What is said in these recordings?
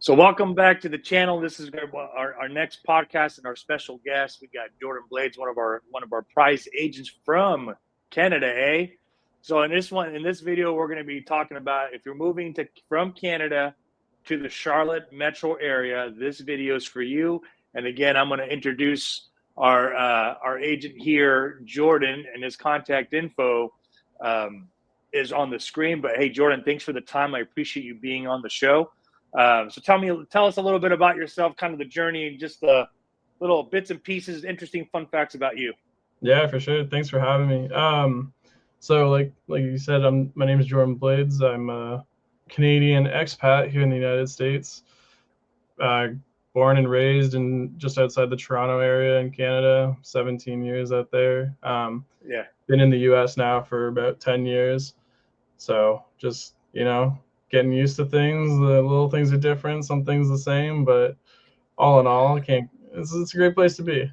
So welcome back to the channel. This is our next podcast and our special guest. We got Jordan Blades, one of our prize agents from Canada, eh? So in this video, we're going to be talking about if you're moving from Canada to the Charlotte metro area, this video is for you. And again, I'm going to introduce our agent here, Jordan, and his contact info is on the screen. But hey, Jordan, thanks for the time. I appreciate you being on the show. So tell us a little bit about yourself, kind of the journey, just the little bits and pieces, interesting fun facts about you. Yeah, for sure. Thanks for having me. So like you said, my name is Jordan Blades. I'm a Canadian expat here in the United States. Born and raised in just outside the Toronto area in Canada. 17 years out there. Yeah. Been in the U.S. now for about 10 years. So just getting used to things. The little things are different. Some things the same, but all in all, it's a great place to be.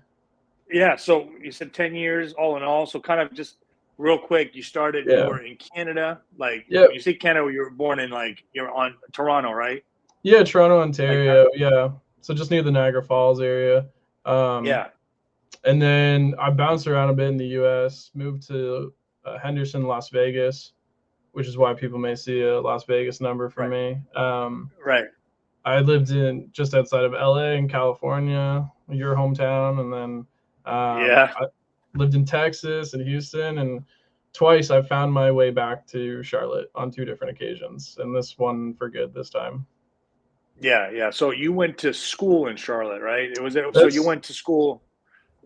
Yeah. So you said 10 years all in all. So kind of just real quick, you were in Canada. Like when you say Canada, you were born in you're on Toronto, right? Yeah, Toronto, Ontario. Yeah. So just near the Niagara Falls area. Yeah. And then I bounced around a bit in the U.S., moved to Henderson, Las Vegas, which is why people may see a Las Vegas number for me. Right. I lived in just outside of LA in California, your hometown, and then I lived in Texas and Houston, and twice I found my way back to Charlotte on 2 different occasions, and this one for good this time. Yeah. So you went to school in Charlotte, right? So you went to school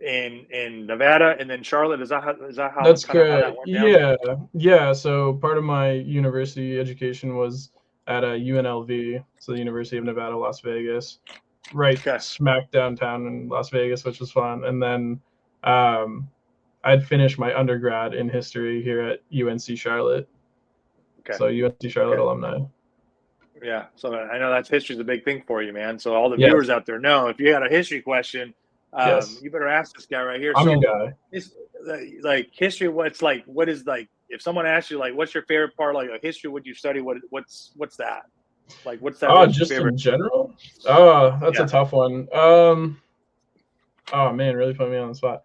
in Nevada and then Charlotte. Is that how That's correct? How that went down? Yeah. So part of my university education was at UNLV, so the University of Nevada, Las Vegas, right smack downtown in Las Vegas, which was fun. And then I'd finished my undergrad in history here at UNC Charlotte. So UNC Charlotte alumni. Yeah, so I know history's a big thing for you, man. So all the viewers out there know if you got a history question, you better ask this guy right here. I'm your guy. It's like history. What is if someone asks you what's your favorite part of history? What you study? What's that? What's that? Oh, just in general. Oh, that's a tough one. Oh man, really put me on the spot.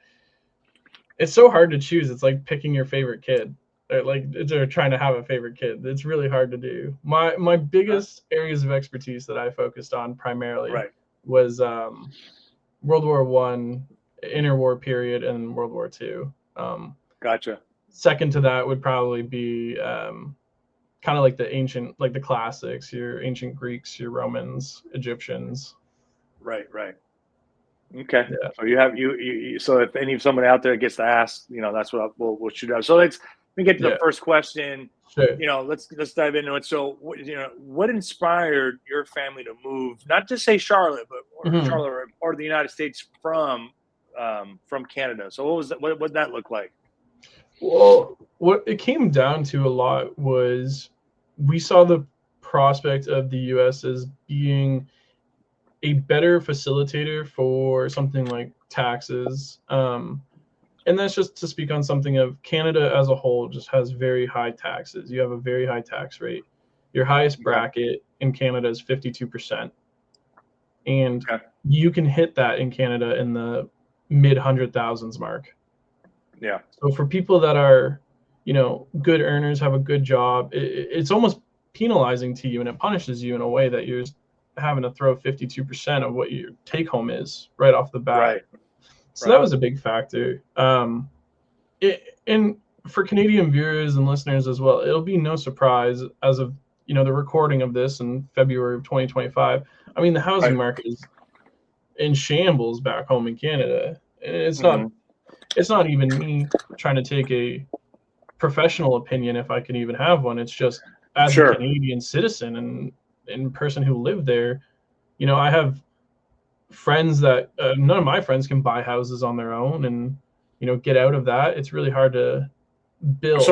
It's so hard to choose. It's like picking your favorite kid. They're trying to have a favorite kid. It's really hard to do. My biggest areas of expertise that I focused on primarily was World War I, interwar period, and World War II. Gotcha. Second to that would probably be kind of like the ancient, like the classics, your ancient Greeks, your Romans, Egyptians. Right. Okay. Yeah. So so if somebody out there gets to ask, that's what we'll shoot out. So let me get to the first question. Sure. Let's dive into it. So, what inspired your family to move, not just say Charlotte, but Charlotte or part of the United States from Canada? So, what did that look like? Well, what it came down to a lot was we saw the prospect of the U.S. as being a better facilitator for something like taxes. And that's just to speak on something of Canada as a whole just has very high taxes. You have a very high tax rate. Your highest bracket in Canada is 52%. And you can hit that in Canada in the mid 100,000s mark. Yeah. So for people that are, good earners, have a good job, it's almost penalizing to you, and it punishes you in a way that you're having to throw 52% of what your take home is right off the bat. Right. So that was a big factor. And for Canadian viewers and listeners as well, it'll be no surprise as of the recording of this in February of 2025. I mean, the housing market is in shambles back home in Canada, and it's not even me trying to take a professional opinion, if I can even have one. It's just as a Canadian citizen and person who lived there, I have friends that none of my friends can buy houses on their own and get out of that. It's really hard to build.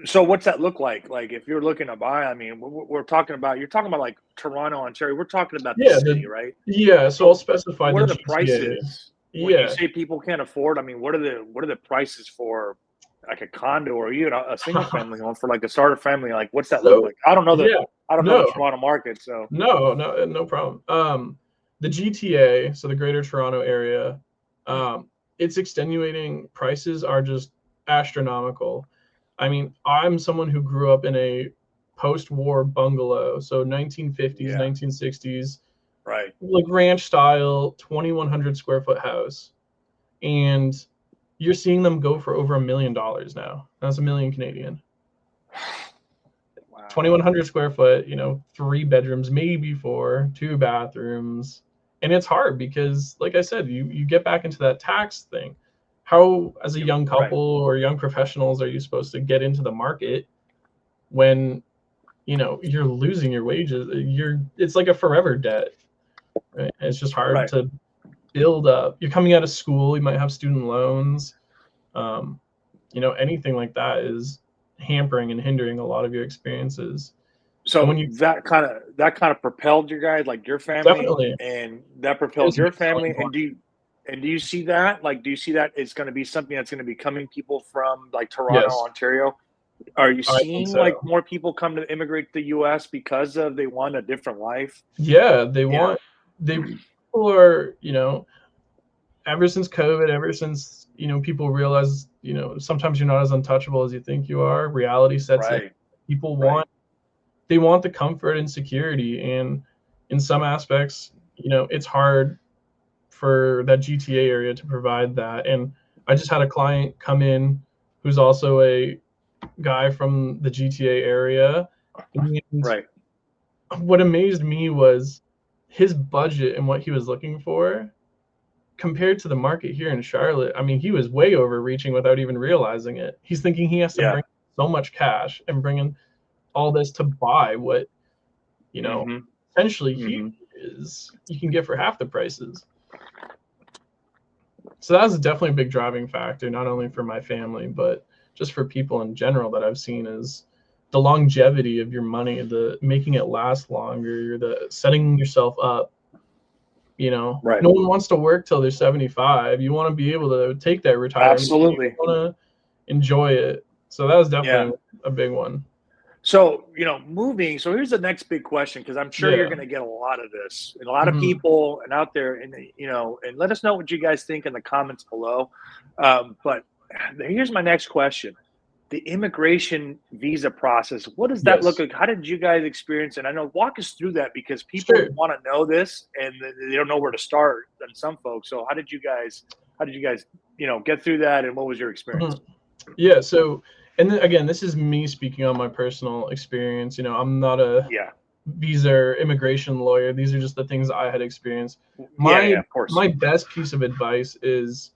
So what's that look like? Like if you're looking to buy, I mean, you're talking about like Toronto, Ontario. We're talking about the city, right? Yeah. So I'll specify what are the prices when you say people can't afford. I mean, what are the prices for like a condo or even a single family home for like a starter family? Like, what's that look So like? I don't know yeah, the no, Toronto market, so no problem. The GTA, so the Greater Toronto Area, its extenuating prices are just astronomical. I mean, I'm someone who grew up in a post-war bungalow, so 1950s, yeah, 1960s, right. like ranch style, 2,100 square foot house, and you're seeing them go for over $1 million now. That's a million Canadian. Wow. 2,100 square foot, 3 bedrooms, maybe four, 2 bathrooms. And it's hard because, like I said, you get back into that tax thing. How, as a Yeah, young right, couple or young professionals, are you supposed to get into the market when, you're losing your wages? It's like a forever debt, right? It's just hard right. to build up. You're coming out of school, you might have student loans. Um, anything like that is hampering and hindering a lot of your experiences. And when So you that kind of propelled your guys, like your family, definitely, and that it propelled was a your big selling family. point. And do you see that? Like, do you see that it's going to be something that's going to be coming people from like Toronto, Yes, Ontario? Are you I think seeing like so. more people come to immigrate to the U.S. because of they want a different life? Yeah, You know, people are, ever since COVID, ever since, people realize, sometimes you're not as untouchable as you think you are. Reality sets in. right, People right. they want the comfort and security, and in some aspects, it's hard for that GTA area to provide that. And I just had a client come in who's also a guy from the GTA area, and Right. what amazed me was his budget and what he was looking for compared to the market here in Charlotte. I mean, he was way overreaching without even realizing it. He's thinking he has to Yeah. bring so much cash and bring in all this to buy what, you know, Mhm. essentially he Mhm. is you can get for half the prices. So that was definitely a big driving factor, not only for my family, but just for people in general that I've seen is the longevity of your money, the making it last longer, the setting yourself up. Right. No one wants to work till they're 75. You want to be able to take that retirement. You Absolutely. want to enjoy it. So that was Yeah. definitely a big one. So, moving. So here's the next big question, because I'm sure you're Yeah. going to get a lot of this, and a lot of Hmm. people and out there, and and let us know what you guys think in the comments below. But here's my next question: the immigration visa process. What does that look Yes. like? How did you guys experience it? I know, walk us through that, because people Sure. want to know this and they don't know where to start. And some folks. So how did you guys, get through that, and what was your experience? Mhm. Yeah. So, and then, again, this is me speaking on my personal experience. I'm not a Yeah. visa or immigration lawyer. These are just the things I had experienced. Yeah. My Yeah. Of course. my best piece of advice is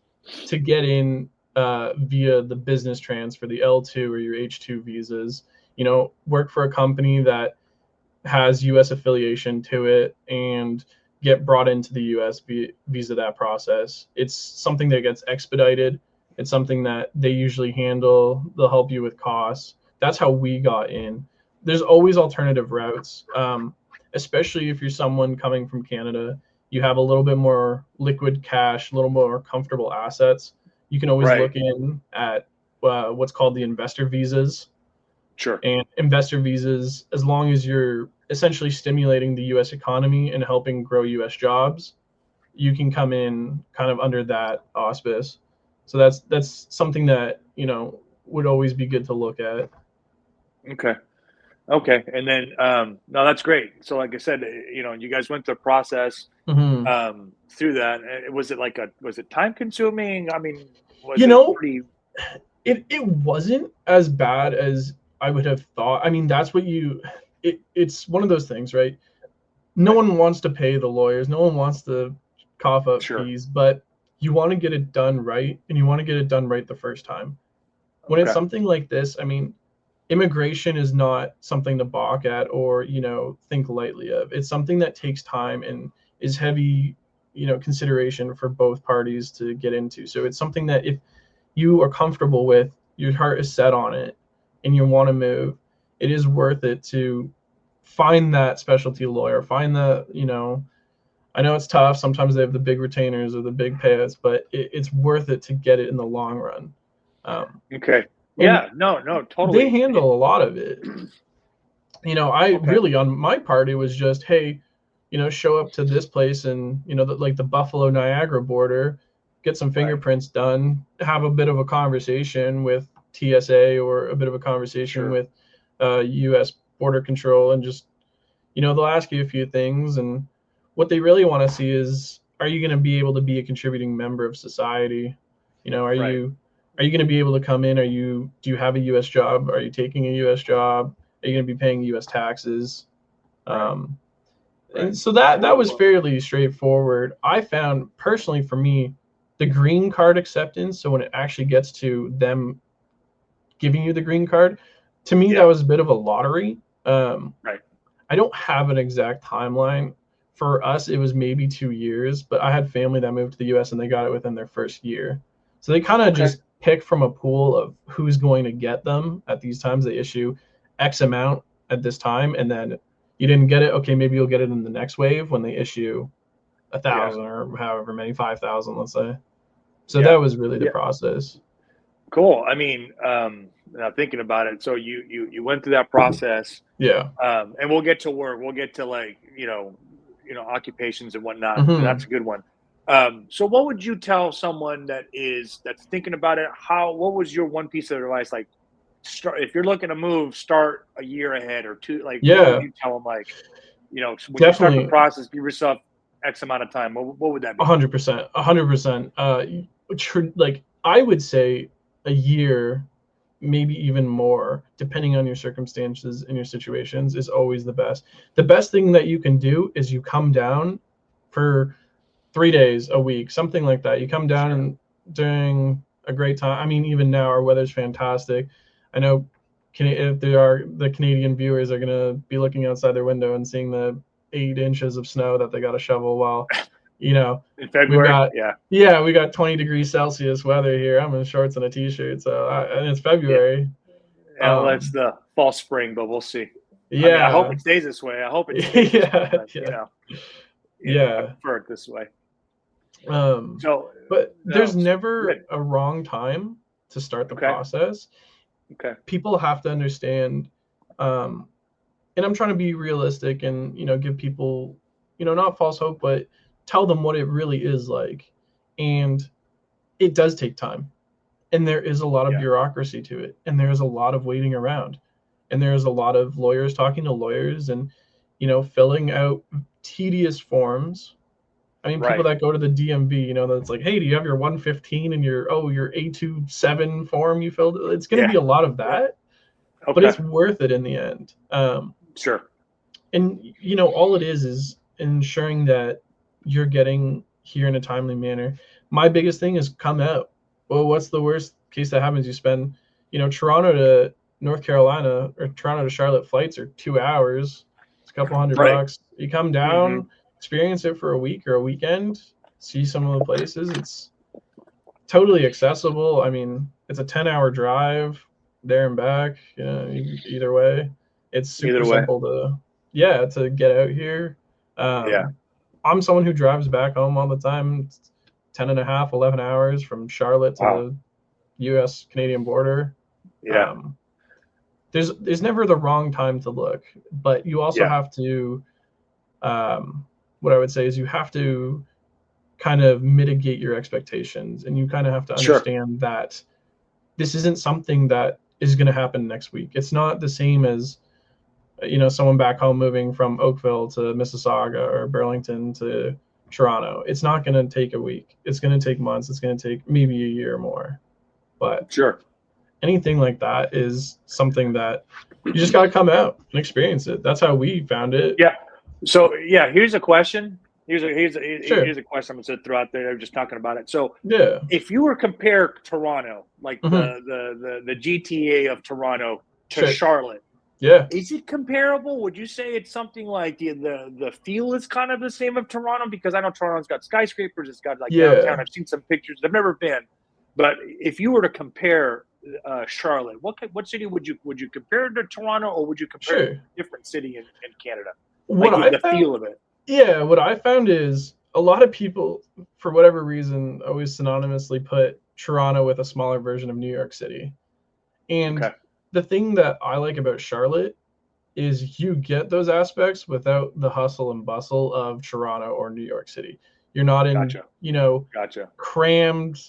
to get in via the business transfer, the L2 or your H2 visas. Work for a company that has U.S. affiliation to it and get brought into the U.S. visa that process. It's something that gets expedited. It's something that they usually handle. They'll help you with costs. That's how we got in. There's always alternative routes, especially if you're someone coming from Canada. You have a little bit more liquid cash, a little more comfortable assets. You can always Right. look in at what's called the investor visas, Sure. and investor visas, as long as you're essentially stimulating the US economy and helping grow US jobs, you can come in kind of under that auspice. So that's something that, would always be good to look at. Okay. Okay. And then, no, that's great. So, like I said, you guys went through the process, Hmm. through that. Was it time consuming? I mean, was You it know, pretty? it wasn't as bad as I would have thought. I mean, it's one of those things, right? No Right. one wants to pay the lawyers. No one wants to cough up Sure. fees, but you want to get it done right, and you want to get it done right the first time. When it's Okay. something like this, I mean, immigration is not something to balk at or, think lightly of. It's something that takes time and is heavy, consideration for both parties to get into. So it's something that if you are comfortable with, your heart is set on it, and you want to move, it is worth it to find that specialty lawyer, find the, I know it's tough. Sometimes they have the big retainers or the big payouts, but it's worth it to get it in the long run. Um, Okay. And no, they totally. handle a lot of it. I Okay. really, on my part, it was just, hey, show up to this place and, like the Buffalo Niagara border, get some fingerprints done, have a bit of a conversation with TSA or a bit of a conversation with U.S. Border Control, and just, they'll ask you a few things. And what they really want to see is, are you going to be able to be a contributing member of society? Are you going to be able to come in? Do you have a U.S. job? Are you taking a U.S. job? Are you going to be paying U.S. taxes? And so that was fairly straightforward. I found personally, for me, the green card acceptance. So when it actually gets to them giving you the green card, to me that was a bit of a lottery. I don't have an exact timeline. For us, it was maybe 2 years, but I had family that moved to the U.S. and they got it within their first year. So they kind of just pick from a pool of who's going to get them at these times. They issue X amount at this time, and then you didn't get it. Okay, maybe you'll get it in the next wave when they issue 1,000 or however many, 5,000, let's say. So that was really the process. Cool. I mean, now thinking about it, so you went through that process. Yeah. And we'll get to work. We'll get to like occupations and whatnot. That's a good one. So what would you tell someone that's thinking about it? What was your one piece of advice? Like, start if you're looking to move, start a year ahead or two. Like, what would you tell them? Like, when you start the process, give yourself X amount of time. What would that be? 100%. 100%. Like, I would say a year, maybe even more, depending on your circumstances and your situations, is always the best. The best thing that you can do is you come down for 3 days a week, something like that. You come down and during a great time. I mean, even now our weather's fantastic. I know if the Canadian viewers are gonna be looking outside their window and seeing the 8 inches of snow that they got to shovel while, in February, we got 20 degrees Celsius weather here. I'm in shorts and a t-shirt, and it's February. Well, it's the fall spring, but we'll see. Yeah, I mean, I hope it stays this way. I hope it stays this way, but, I prefer it this way. But there's never a wrong time to start the process. People have to understand, and I'm trying to be realistic and give people not false hope, but tell them what it really is like. And it does take time, and there is a lot of bureaucracy to it, and there's a lot of waiting around, and there's a lot of lawyers talking to lawyers, and filling out tedious forms. I mean, people that go to the DMV, that's like, hey, do you have your 115 and your A27 form you filled? It's going to be a lot of that, but it's worth it in the end. Sure. And all it is ensuring that you're getting here in a timely manner. My biggest thing is come out. Well, what's the worst case that happens? You spend, Toronto to North Carolina or Toronto to Charlotte flights are 2 hours. It's a couple $100. You come down, experience it for a week or a weekend, see some of the places. It's totally accessible. I mean, it's a 10-hour drive there and back. Either way, it's super simple to get out here. I'm someone who drives back home all the time. It's 10 and a half, 11 hours from Charlotte to the U.S. Canadian border. There's never the wrong time to look, but you also have to, what I would say is you have to kind of mitigate your expectations, and you kind of have to understand that this isn't something that is going to happen next week. It's not the same as, someone back home moving from Oakville to Mississauga or Burlington to Toronto. It's not going to take a week. It's going to take months. It's going to take maybe a year or more. But anything like that is something that you just got to come out and experience it. That's how we found it. Yeah. So here's a question. Here's a question I'm going to throw out there. I'm just talking about it. So if you were to compare Toronto, like the GTA of Toronto to Charlotte, is it comparable? Would you say it's something like the feel is kind of the same of Toronto? Because I know Toronto's got skyscrapers, it's got like downtown. I've seen some pictures. I've never been, but if you were to compare Charlotte, what city would you compare it to Toronto, or would you compare it to a different city in Canada? The feel of it. Yeah, what I found is a lot of people, for whatever reason, always synonymously put Toronto with a smaller version of New York City. And Okay. the thing that I like about Charlotte is you get those aspects without the hustle and bustle of Toronto or New York City. You're not in, Gotcha. you know, Gotcha. crammed.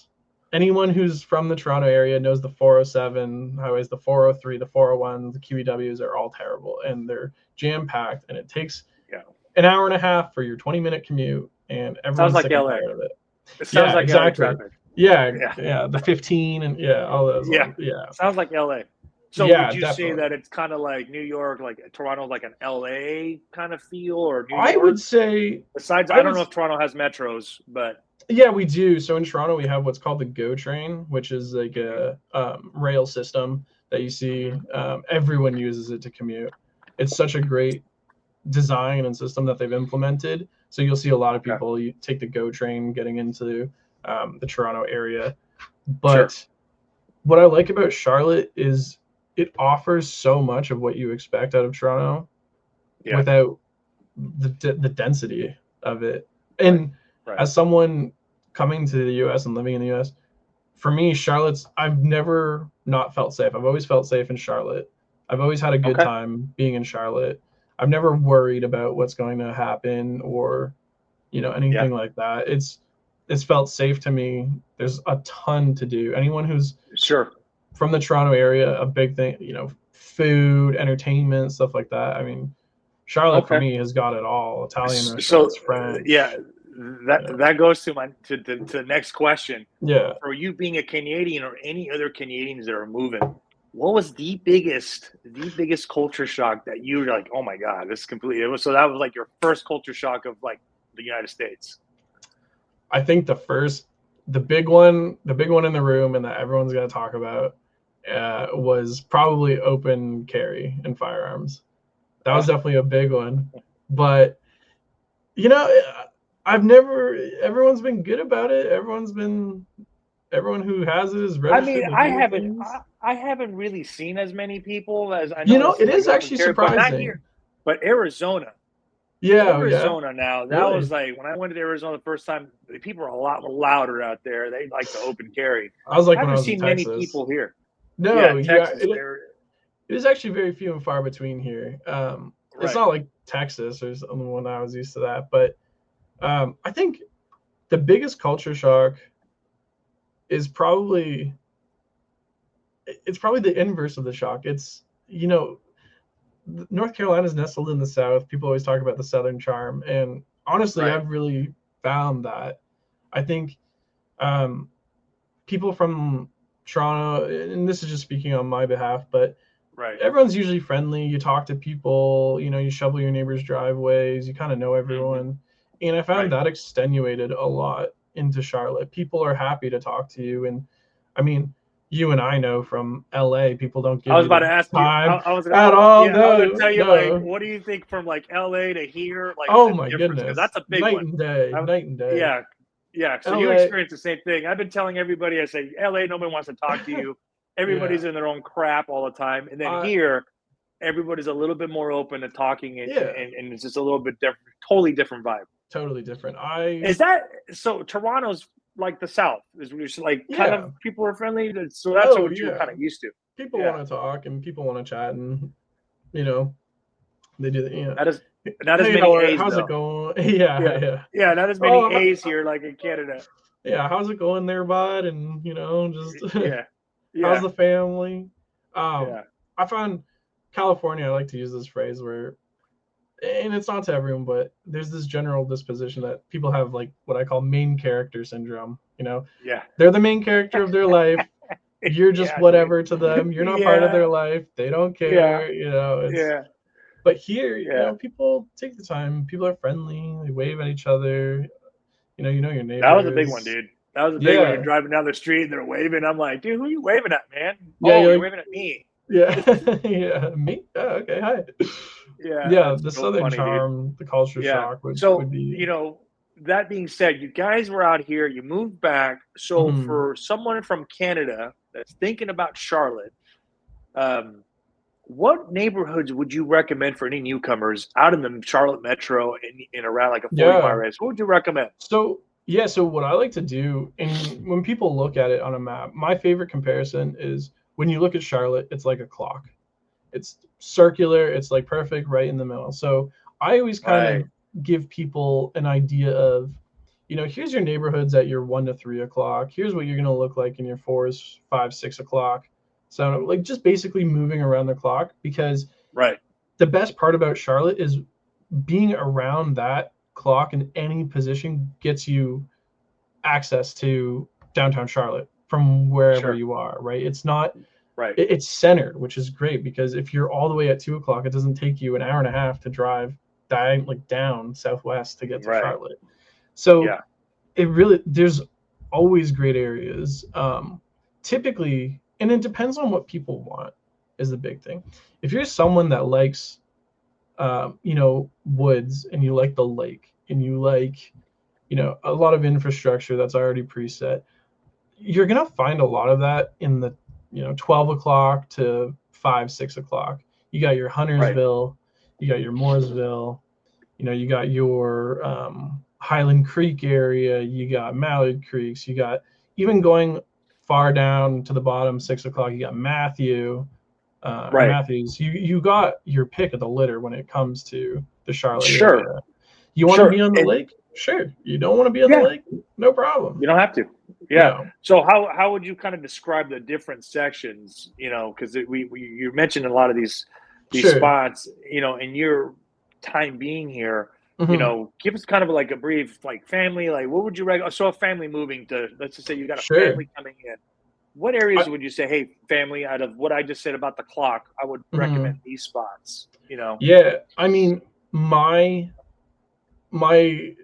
Anyone who's from the Toronto area knows the 407 highways, the 403, the 401, the QEWs are all terrible and they're jam packed, and it takes Yeah. an hour and a half for your 20-minute commute, and Sounds everyone's like sick and LA. tired of it. It sounds Yeah, like LA exactly. traffic. Yeah, Yeah. yeah, the 15 and yeah, all those Yeah. ones. Yeah. Sounds like LA. So would Yeah, you say definitely. that it's kind of like New York, like Toronto, like an LA kind of feel, or New I would York? say Besides, I I don't would know if Toronto has metros, but Yeah, we do. So in Toronto, we have what's called the GO train, which is like mhm, a rail system that you see. mhm, Everyone uses it to commute. It's such a great design and system that they've implemented. So you'll see a lot of okay, people you take the GO train getting into the Toronto area. sure, But what I like about Charlotte is it offers so much of what you expect out of Toronto yeah, without the density of it. right, And right, as someone coming to the U.S. and living in the U.S., for me, I've never not felt safe. I've always felt safe in Charlotte. I've always had a good okay, time being in Charlotte. I've never worried about what's going to happen or, yeah, anything like that. It's felt safe to me. There's a ton to do. Anyone who's sure, from the Toronto area, a big thing, food, entertainment, stuff like that. I mean, Charlotte for okay. me has got it all. Italian So restaurants, yeah, French, that that goes to to the next question. yeah. For you being a Canadian or any other Canadians that are moving, what was the biggest culture shock that you were like, oh my god, this is completely? It was so that was like your first culture shock of like the United States. I think the big one in the room, and that everyone's going to talk about, was probably open carry and firearms. That was Oh, definitely a big one. But you know, I've never. Everyone's been good about it. Everyone who has it is I mean, registered to I do the haven't things. I haven't really seen as many people as I know this It is like is an open actually carry, but not surprising. here. But Arizona, Yeah, oh, yeah, Arizona now, that really. was like when I went to Arizona the first time, the people are a lot louder out there. They like to open carry. I was like I when I haven't was in seen many Texas. people here. Yeah, No, yeah, Texas, it, they're it is actually very few and far between here. It's right. not like Texas or something when I was used to that, but I think the biggest culture shock is probably the inverse of the shock. It's North Carolina's nestled in the South. People always talk about the Southern charm, and honestly, Right. I've really found that. I think um, people from Toronto, and this is just speaking on my behalf, but Right. everyone's usually friendly. You talk to people, you shovel your neighbors' driveways, you kind of know Mhm. everyone. And I found Right. that extenuated a lot into Charlotte. People are happy to talk to you. And I mean, you and I know from LA, people don't I give was you about to the ask you. time I was at all. yeah, I was gonna No, tell you like, no. what do you think from like LA to here, like Oh the my difference? Because goodness. that's a big Night one. and day, I, night and day. yeah, yeah. So you LA. experience the same thing. I've been telling everybody. I say LA, nobody wants to talk to you. Everybody's Yeah. in their own crap all the time, and then I here, everybody's a little bit more open to talking, and yeah, and it's just a little bit different, totally different vibe. totally different. I Is that so? Toronto's like the South is like kind yeah. of people are friendly. So that's Oh what you were yeah. kind of used to. People Yeah. want to talk and people want to chat, and you know, they do that, Not as not as Hey, many A's how's it though. going? Yeah, Yeah, yeah. yeah, not as many Oh, A's here like in Canada. yeah. How's it going there, bud? And just Yeah, how's yeah, the family? Um, yeah. I found California. I like to use this phrase where, and it's not to everyone, but there's this general disposition that people have like what I call main character syndrome. Yeah. They're the main character of their life. You're just Yeah, dude. whatever to them. You're not part of Yeah, their life. They don't yeah, care. It's yeah, But here, yeah. people take the time. People are friendly. They wave at each other. You know your That was a big one, neighbors. dude. That was a big one. You're Yeah, driving down the street and they're waving. I'm like, dude, who are you waving at, man? yeah. Oh, You're you're like, waving at me. yeah, yeah. Me? Oh, okay. Hi. Yeah, Yeah, that's the so Southern funny, dude. charm, the culture Yeah. shock would So, be. that being said, you guys were out here, you moved back. So, Mhm. for someone from Canada that's thinking about Charlotte, um, what neighborhoods would you recommend for any newcomers out in the Charlotte metro and around like a 40-mile Yeah. radius? What would you recommend? So what I like to do, and when people look at it on a map, my favorite comparison is when you look at Charlotte, it's like a clock. It's circular. It's like perfect right in the middle. So I always kind Right. of give people an idea of, here's your neighborhoods at your 1 to 3 o'clock. Here's what you're going to look like in your 4s, 5, 6 o'clock. So like just basically moving around the clock, because Right. the best part about Charlotte is being around that clock in any position gets you access to downtown Charlotte from wherever Sure. you are, right? It's not, Right. it's centered, which is great, because if you're all the way at 2 o'clock, it doesn't take you an hour and a half to drive down southwest to get to Right. Charlotte. So Yeah. it really, there's always great areas. Typically, and it depends on what people want, is the big thing. If you're someone that likes, woods, and you like the lake, and you like, a lot of infrastructure that's already preset, you're gonna find a lot of that in the 12 o'clock to 5, 6 o'clock. You got your Right. Huntersville, you got your Mooresville, you got your Highland Creek area, you got Mallard Creeks, you got, even going far down to the bottom, 6 o'clock, you got Matthew, or Right. Matthews. You got your pick of the litter when it comes to the Charlotte Sure. area. You want to Sure. be on the And lake? Sure. You don't want to be on the yeah, lake? No problem. you don't have to. Yeah. Yeah. So how would you kind of describe the different sections? Because we you mentioned a lot of these Sure. spots. In your time being here, Hmm. give us kind of like a brief, like family. Like, what would you recommend? So a family moving to, let's just say you got a Sure. family coming in. What areas I, would you say, hey, family, out of what I just said about the clock, I would recommend mhm. these spots? Yeah. I mean, my bias,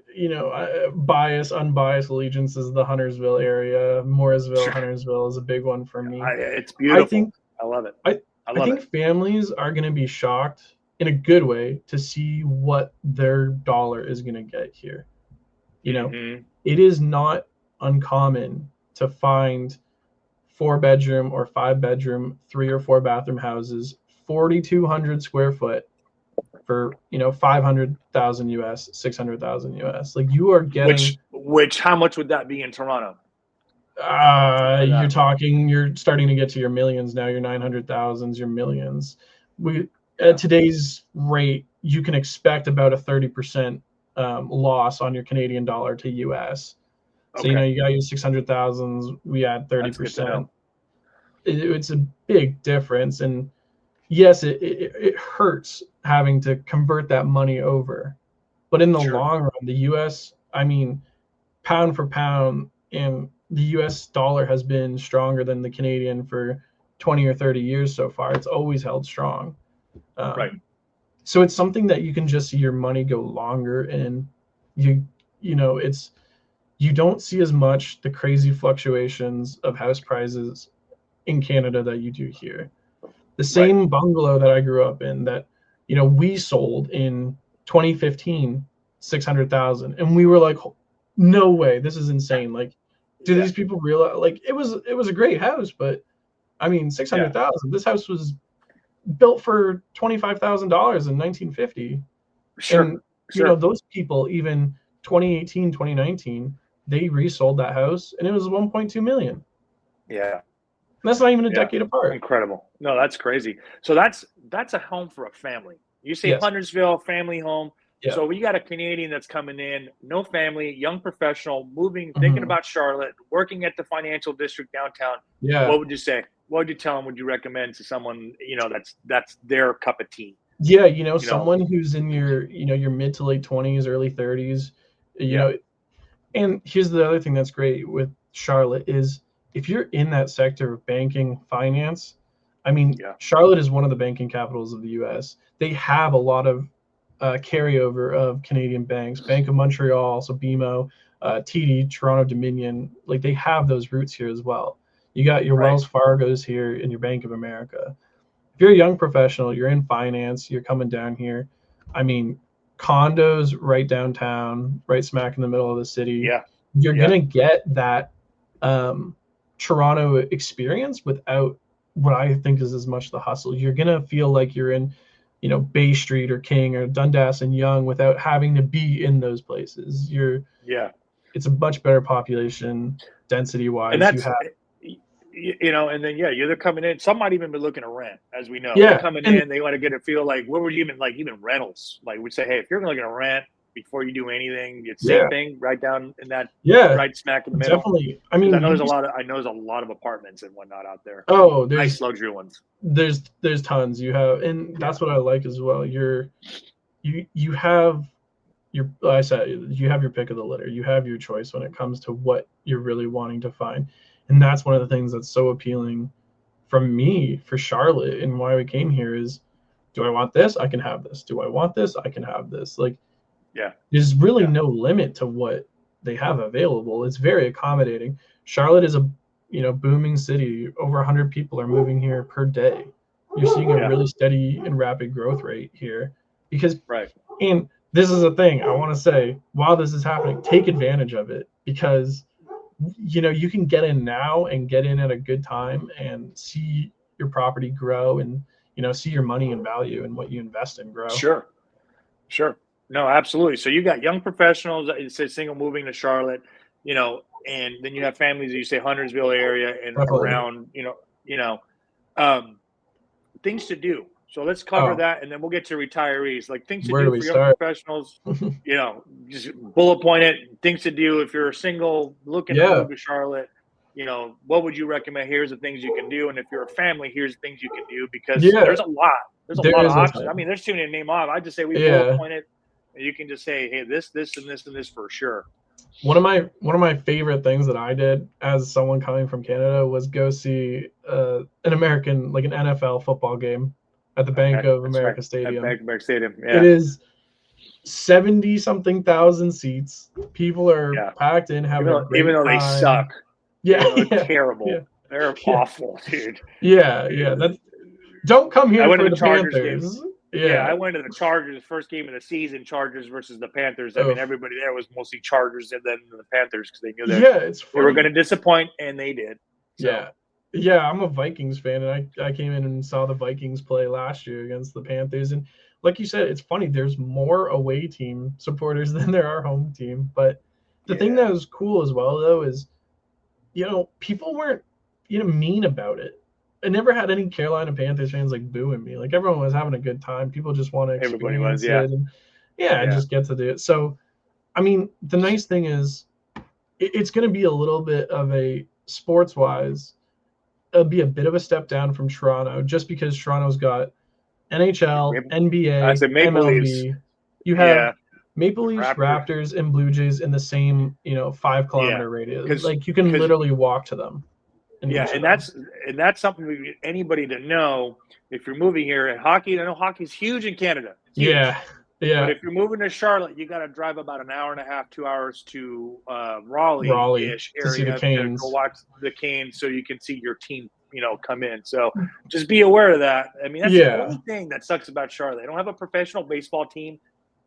unbiased allegiance is the Huntersville area. Mooresville, Sure. Huntersville is a big one for me. It's I beautiful. think I love it. I I I love it. think families are going to be shocked in a good way to see what their dollar is going to get here. You know, Hmm. it is not uncommon to find 4 bedroom or 5 bedroom, 3 or 4 bathroom houses, 4,200 square foot for 500,000 US, 600,000 US. Like, you are getting, Which how much would that be in Toronto? Something like that. you're starting to get to your millions now, your 900,000s, your millions. We At Yeah. today's rate, you can expect about a 30% loss on your Canadian dollar to US. So Okay. you got your 600,000s, we add That's good to know. 30%. It's a big difference, and yes, it hurts having to convert that money over, but in the Sure. long run, the US, I mean, pound for pound, and the US dollar has been stronger than the Canadian for 20 or 30 years so far. It's always held strong. Right. So it's something that you can just see your money go longer, and you you know it's you don't see as much the crazy fluctuations of house prices in Canada that you do here. The Right. same bungalow that I grew up in, that we sold in 2015, 600,000, and we were like, no way, this is insane. Like, do Yeah. these people realize, like, it was a great house, but I mean, Yeah. 600,000. This house was built for $25,000 in 1950, Sure. and Sure. those people, even 2018, 2019, they resold that house and it was 1.2 million. And Yeah. that's not even a Yeah. decade apart. Incredible. No, that's crazy. So that's a home for a family. You say Yes. Huntersville, family home. Yeah. So we got a Canadian that's coming in, no family, young professional, moving, thinking Hmm. about Charlotte, working at the financial district downtown. Yeah. What would you say? What would you tell them? Would you recommend to someone, that's their cup of tea? Yeah, You know? someone who's in your mid to late 20s, early 30s, you Yeah. know, and here's the other thing that's great with Charlotte is, if you're in that sector of banking, finance, I mean, Yeah. Charlotte is one of the banking capitals of the US. They have a lot of carryover of Canadian banks, Bank of Montreal, so BMO, TD, Toronto Dominion, like, they have those roots here as well. You got your Right. Wells Fargo's here and your Bank of America. If you're a young professional, you're in finance, you're coming down here. I mean, condos right downtown, right smack in the middle of the city. Yeah. You're Yeah. gonna get that Toronto experience without what I think is as much the hustle. You're gonna feel like you're in, Bay Street or King or Dundas and Yonge without having to be in those places. Yeah. It's a much better population density And wise. You that's have you know, and then yeah, they're coming in. Some might even be looking to rent, as we know. They're Yeah, coming and in. They want to get a feel like what would you even like even rentals? Like we'd say, hey, if you're looking to rent before you do anything, it's same yeah, thing right down in that yeah, right smack in the middle. definitely. I Because mean, I know there's a lot of apartments and whatnot out there. oh, Nice luxury ones. there's tons you have, and that's what I like as well. You have your, like I said, you have your pick of the litter. You have your choice when it comes to what you're really wanting to find, and that's one of the things that's so appealing from me for Charlotte and why we came here is, do I want this? I can have this. Do I want this? I can have this. Like, Yeah. there's really Yeah. no limit to what they have available. It's very accommodating. Charlotte is a booming city. Over 100 people are moving here per day. You're seeing a Yeah. really steady and rapid growth rate here because Right. and this is a thing I want to say while this is happening, take advantage of it because you can get in now and get in at a good time and see your property grow and see your money and value and what you invest in grow. Sure. Sure. No, absolutely. So you got young professionals, it says single moving to Charlotte, you know, and then you have families that you say Huntersville area and Definitely. around, um, things to do. So let's cover Oh, that, and then we'll get to retirees. Like things to where do do we for young start? professionals, just bullet point it. Things to do if you're single looking to Yeah, move to Charlotte. What would you recommend? Here's the things you can do, and if you're a family, here's the things you can do because yeah, there's a lot. There's a there lot of is a options. I ton. mean, there's too many to name off. I just say we bullet Yeah. point it, and you can just say, hey, this, and this, and this for sure. One of my favorite things that I did as someone coming from Canada was go see an American, like an NFL football game at the Bank Okay, of that's right. America At Stadium. Bank Stadium, It yeah, is 70 something thousand seats. People are yeah. packed in, having a Even great though they time. suck, Yeah, even though they're yeah, yeah, terrible, they're yeah, awful, dude. yeah. That's don't come I here went to for the the Chargers game. Panthers. Yeah, Yeah. I went to the Chargers first game of the season, Chargers versus the Panthers. I mean, Oof. everybody there was mostly Chargers and then the Panthers because they knew that Yeah, it's they were going funny. to disappoint, and they did. So Yeah. Yeah, I'm a Vikings fan, and I came in and saw the Vikings play last year against the Panthers. And like you said, it's funny, there's more away team supporters than there are home team. But the thing yeah, that was cool as well, though, is, people weren't, mean about it. I never had any Carolina Panthers fans like booing me. Like everyone was having a good time. People just want to everybody was. experience Yeah, it and yeah, and yeah, just get to do it. So, I mean, the nice thing is it's going to be a little bit of a sports wise it'll be a bit of a step down from Toronto just because Toronto's got NHL, I NBA, said Maple Leafs. MLB. You have Yeah, Maple Leafs, Raptors. Raptors, and Blue Jays in the same, 5 kilometer Yeah, radius. because Like you can because literally walk to them in yeah, each of and them. that's something we get anybody to know if you're moving here. And hockey, I know hockey's huge in Canada. It's huge. Yeah. But Yeah. if you're moving to Charlotte, you got to drive about an hour and a half, 2 hours to Raleigh Raleigh-ish to see the area to go Canes. watch the Canes, so you can see your team, come in. So just be aware of that. I mean, that's the Yeah. only thing that sucks about Charlotte. They don't have a professional baseball team.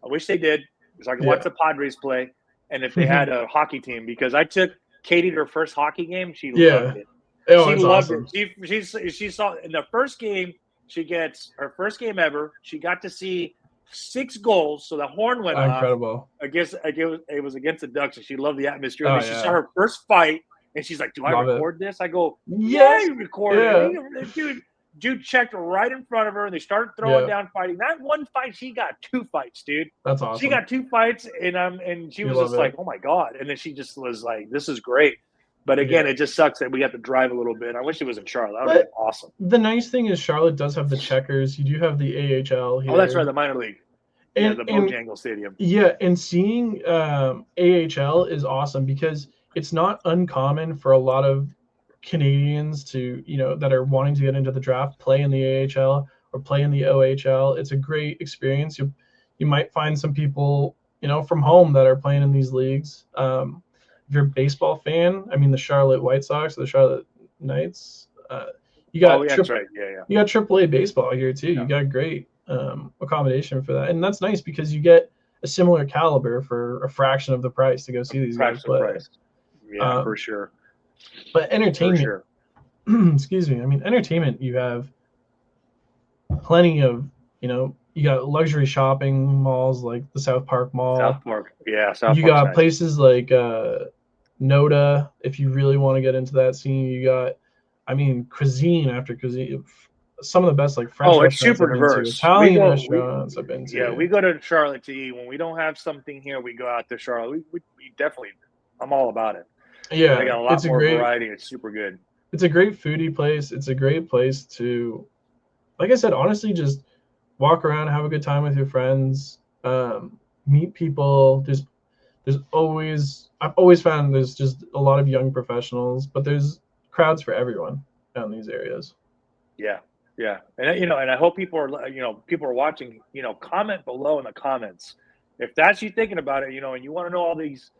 I wish they did, so I can watch Yeah. the Padres play. And if they had a hockey team, because I took Katie to her first hockey game, she Yeah. loved it. Oh, She it's loved it. awesome. She saw in the first game. She gets her first game ever. She got to see 6 goals, so the horn went off. Incredible. It was against the Ducks, and she loved the atmosphere. And Oh then she saw yeah. her first fight, and she's like, "Do I Love it. record this?" I go, "Yeah, Yes. you record Yeah. it, dude." Checked right in front of her, and they started throwing Yeah. down, fighting. That one fight, she got 2 fights, dude. That's She awesome. got 2 fights, and she You was love just like, it. "Oh my god!" And then she just was like, "This is great." But again, Yeah. it just sucks that we have to drive a little bit. I wish it was in Charlotte. That would have But been awesome. the nice thing is Charlotte does have the checkers. You do have the AHL Oh, that's right, here. the minor league. Yeah, And the and Bojangle Stadium. yeah, and seeing AHL is awesome because it's not uncommon for a lot of Canadians to, that are wanting to get into the draft, play in the AHL or play in the OHL. It's a great experience. You might find some people, from home that are playing in these leagues. If you're a baseball fan, I mean the Charlotte White Sox, the Charlotte Knights, you got Oh, yeah, that's right. Yeah. you got AAA baseball here too. You got great accommodation for that, and that's nice because you get a similar caliber for a fraction of the price to go see these guys Fraction play. price. Yeah, for sure. But For entertainment, sure. excuse me. I mean, entertainment. You have plenty of, you got luxury shopping malls like the South Park Mall. South Park. Yeah, South You Park's got nice. places like Noda if you really want to get into that scene. You got I mean, cuisine after cuisine. Some of the best like French Oh, it's restaurants super I've been to, diverse. Italian restaurants I've been We to. go to Charlotte to eat. When we don't have something here, we go out to Charlotte. We definitely, I'm all about it. They Yeah, got a lot more variety. It's super good. it's a great foodie place. It's a great place to, like I said, honestly, just walk around, have a good time with your friends, meet people. There's always I've always found there's just a lot of young professionals, but there's crowds for everyone out in these areas. Yeah, yeah, and and I hope people are people are watching. Comment below in the comments if that's you thinking about it. And you want to know all these,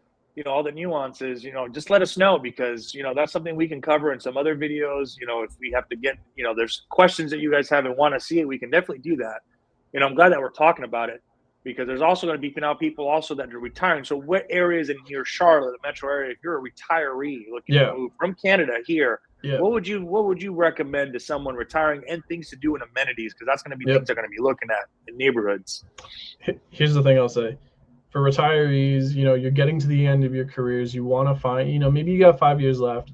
all the nuances. Just let us know because that's something we can cover in some other videos. If we have to get there's questions that you guys have and want to see it, we can definitely do that. I'm glad that we're talking about it because there's also going to be now people also that are retiring. So what areas in here, Charlotte, the metro area, if you're a retiree looking to move from Canada here, what would you recommend to someone retiring and things to do in amenities? Because that's going to be things they're going to be looking at in neighborhoods. Here's the thing I'll say. For retirees, you're getting to the end of your careers. You want to find, maybe you got 5 years left.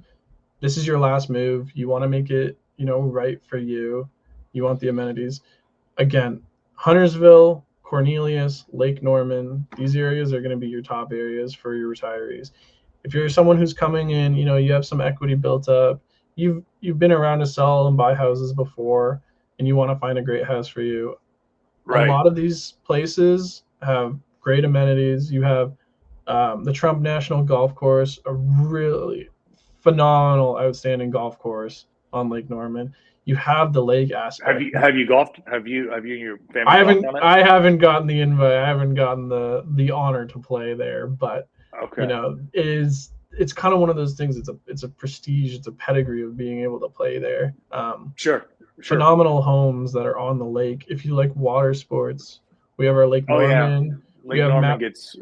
This is your last move. You want to make it, right for you. You want the amenities. Again, Huntersville, Cornelius, Lake Norman, these areas are going to be your top areas for your retirees. If you're someone who's coming in, you have some equity built up, you've been around to sell and buy houses before, and you want to find a great house for you. Right. A lot of these places have great amenities. You have the Trump National Golf Course, a really phenomenal, outstanding golf course on Lake Norman. You have the lake aspect. Have you golfed? Have you and your family golfed on it? I haven't gotten the invite. I haven't gotten the honor to play there, but okay. It's kind of one of those things. It's a prestige. It's a pedigree of being able to play there. Sure. Phenomenal homes that are on the lake. If you like water sports, we have our Lake Norman. Yeah. Lake Norman gets.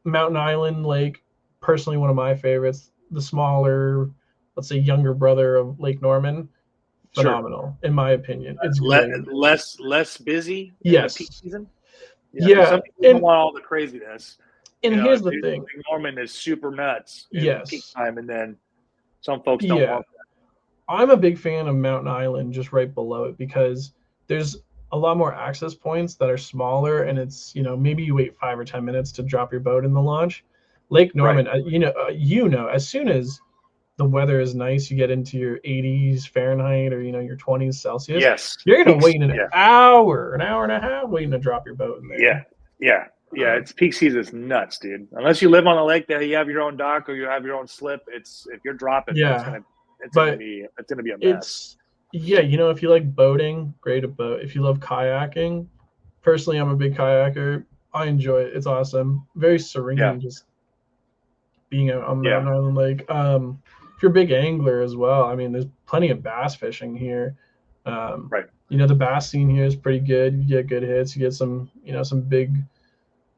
Mountain Island Lake. Personally, one of my favorites. The smaller, let's say, younger brother of Lake Norman. Phenomenal, in my opinion. It's less busy in the peak season. Some people don't want all the craziness. And here's the thing: Lake Norman is super nuts in peak time, and then some folks don't want that. I'm a big fan of Mountain Island, just right below it, because there's a lot more access points that are smaller, and it's maybe you wait 5 or 10 minutes to drop your boat in the launch. Lake Norman, as soon as the weather is nice, you get into your 80s Fahrenheit or your 20s Celsius. Yes, you're gonna wait an hour and a half waiting to drop your boat in there. It's peak season. It's nuts, dude. Unless you live on the lake that you have your own dock or you have your own slip, if you're dropping, it's gonna be a mess. If you like boating, great a boat. If you love kayaking, personally, I'm a big kayaker. I enjoy it. It's awesome. Very serene, just being out on Mountain Island Lake. If you're a big angler as well, I mean, there's plenty of bass fishing here. The bass scene here is pretty good. You get good hits. You get some big,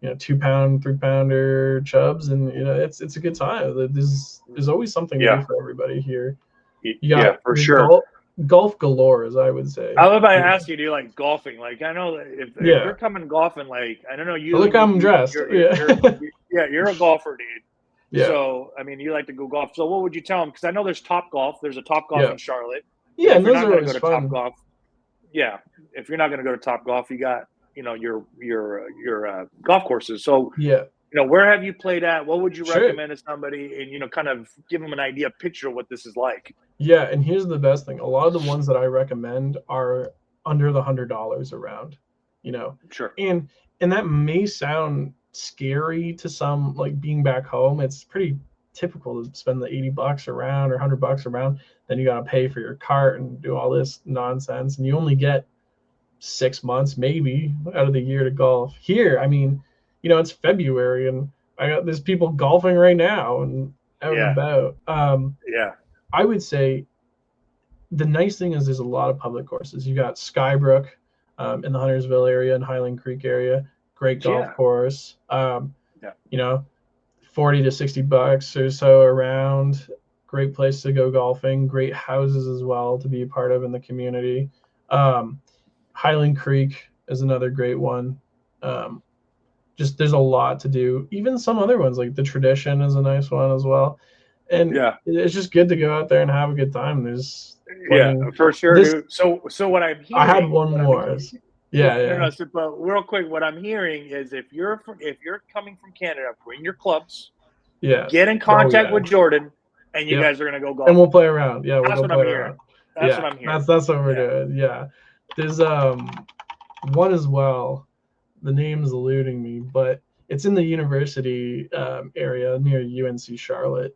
2-pound, 3-pounder chubs, and it's a good time. There's always something to do for everybody here. For sure. Golf galore, as I would say. I was about to ask you, do you like golfing? Like, I know that if you're coming golfing, like, I don't know you. Look, I'm dressed. You're a golfer, dude. Yeah. So, I mean, you like to go golf. So, what would you tell them? Because I know there's Top Golf. There's a Top Golf in Charlotte. Yeah, and those are always fun. Top Golf, if you're not going to go to Top Golf, you got your golf courses. So, where have you played at? What would you recommend to somebody, and kind of give them an idea, picture of what this is like? Yeah, and here's the best thing: a lot of the ones that I recommend are under the $100 around. Sure. And that may sound scary to some, like being back home. It's pretty typical to spend the $80 around or $100 around. Then you got to pay for your cart and do all this nonsense, and you only get 6 months maybe out of the year to golf. Here, I mean, it's February and there's people golfing right now and out and about. I would say the nice thing is there's a lot of public courses. You got Skybrook in the Huntersville area and Highland Creek area. Great golf course. 40 to $60 or so around. Great place to go golfing. Great houses as well to be a part of in the community. Highland Creek is another great one. Just there's a lot to do. Even some other ones like the Tradition is a nice one as well. And it's just good to go out there and have a good time. There's Yeah, playing. for sure, This dude. So what I'm I had hearing, one more. yeah, Yeah, no, yeah, no. So, but real quick, what I'm hearing is if you're coming from Canada, bring your clubs, yeah. get in Oh contact yeah. with Jordan, and you Yep. guys are gonna go And we'll golfing. play around. Yeah, we'll That's go what I'm play hearing. around. That's what Yeah, I'm hearing. that's what we're Yeah, doing. Yeah. There's one as well. The name's eluding me, but it's in the university area near UNC Charlotte.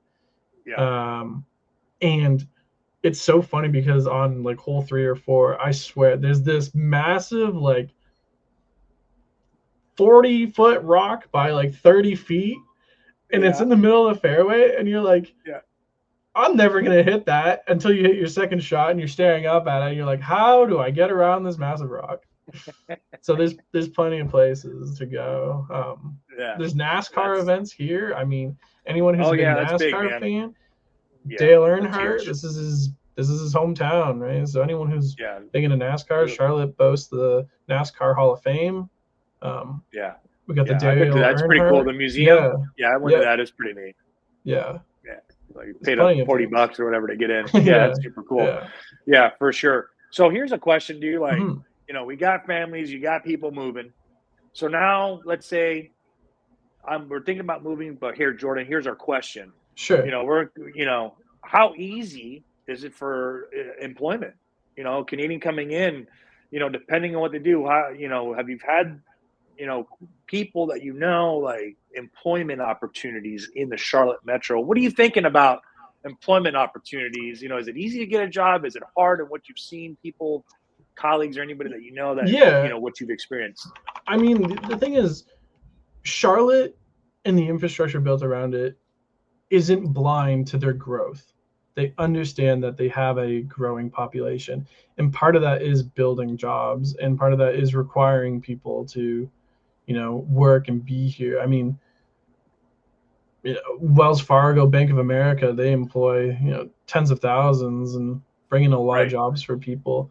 yeah, Um, and it's so funny because on like hole 3 or 4, I swear there's this massive like 40-foot rock by like 30 feet, and it's yeah, in the middle of the fairway, and you're like, yeah. I'm never gonna hit that until you hit your second shot, and you're staring up at it, and you're like, how do I get around this massive rock? So there's plenty of places to go. Yeah, There's NASCAR that's. events here. I mean, anyone who's Oh a big yeah, that's big, NASCAR man. fan, Yeah, Dale that's Earnhardt, huge. this is his hometown, right? So anyone who's Yeah, big into NASCAR, beautiful. Charlotte boasts the NASCAR Hall of Fame. Um, Yeah, we got the yeah. I've been to Dale that. It's pretty cool. Earnhardt. The museum. Yeah, Yeah, I went to yep, that. It's pretty neat. yeah. Yeah, like you There's paid up plenty of things. $40 or whatever to get in. Yeah, Yeah, that's super cool. yeah. Yeah, for sure. So here's a question to you: like, Hmm. we got families, you got people moving. So now, let's say we're thinking about moving, but here, Jordan, here's our question. Sure. We're how easy is it for employment? Canadian coming in, depending on what they do. How have you had you know people that like employment opportunities in the Charlotte metro? What are you thinking about employment opportunities? Is it easy to get a job? Is it hard? And what you've seen, people, colleagues, or anybody that that Yeah. what you've experienced? I mean, the thing is, Charlotte and the infrastructure built around it isn't blind to their growth. They understand that they have a growing population, and part of that is building jobs, and part of that is requiring people to, work and be here. I mean, Wells Fargo, Bank of America, they employ tens of thousands and bring in a lot of Right. jobs for people.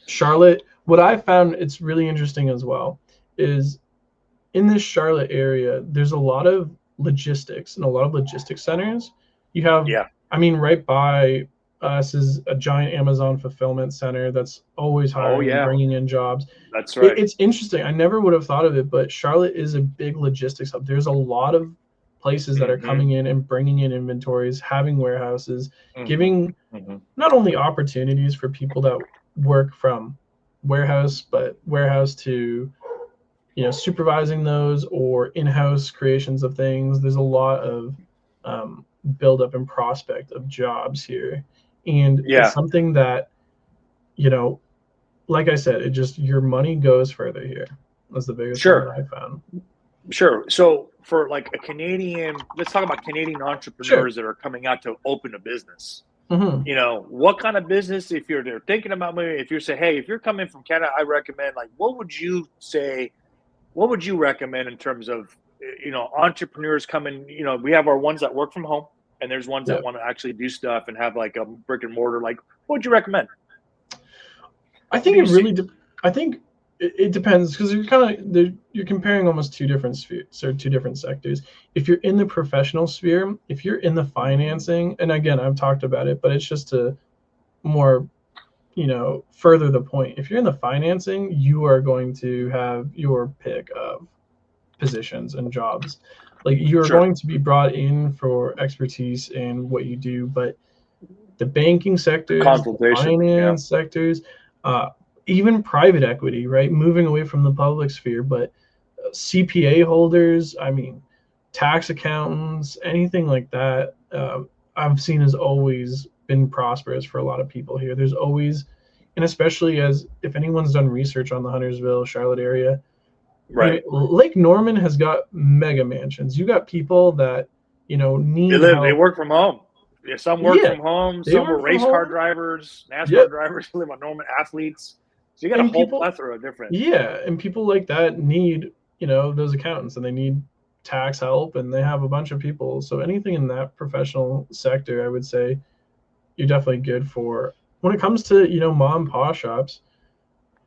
Charlotte, what I found it's really interesting as well is in this Charlotte area, there's a lot of logistics and a lot of logistics centers. You have, Yeah. I mean, right by us is a giant Amazon fulfillment center that's always Oh hiring and yeah. bringing in jobs. That's right. It's interesting. I never would have thought of it, but Charlotte is a big logistics hub. There's a lot of places that are Hmm. coming in and bringing in inventories, having warehouses, Hmm. giving Hmm. not only opportunities for people that work from warehouse, but warehouse to supervising those or in-house creations of things. There's a lot of build-up and prospect of jobs here, and it's Yeah. something that you know, like I said, it just your money goes further here. That's the biggest thing that Sure. I found. Sure. So for like a let's talk about Canadian Sure. entrepreneurs that are coming out to open a business. Hmm. What kind of business, if they're thinking about moving, if you say, hey, if you're coming from Canada, I recommend, like, what would you say, what would you recommend in terms of, entrepreneurs coming, we have our ones that work from home and there's ones Yeah. that want to actually do stuff and have like a brick and mortar. Like, what would you recommend? I What think do it you see? really. I think it depends because you're comparing almost two different spheres or two different sectors. If you're in the professional sphere, if you're in the financing, and again, I've talked about it, but it's just to more further the point. If you're in the financing, you are going to have your pick of positions and jobs. Like you're Sure. going to be brought in for expertise in what you do, but the banking sectors, the Consultation. Yeah. finance sectors, uh, even private equity, right? Moving away from the public sphere, but CPA holders, I mean, tax accountants, anything like that, I've seen has always been prosperous for a lot of people here. There's always, and especially as if anyone's done research on the Huntersville, Charlotte area, Right. Lake Norman has got mega mansions. You got people that, need They help. work from home. Yeah, some work Yeah, from home. they Some are work from race car home. drivers, NASCAR Yep. drivers, live on Norman athletes. So you got a And whole people, plethora of different. yeah, and people like that need, those accountants and they need tax help and they have a bunch of people. So anything in that professional sector, I would say you're definitely good for. When it comes to, mom and pop shops,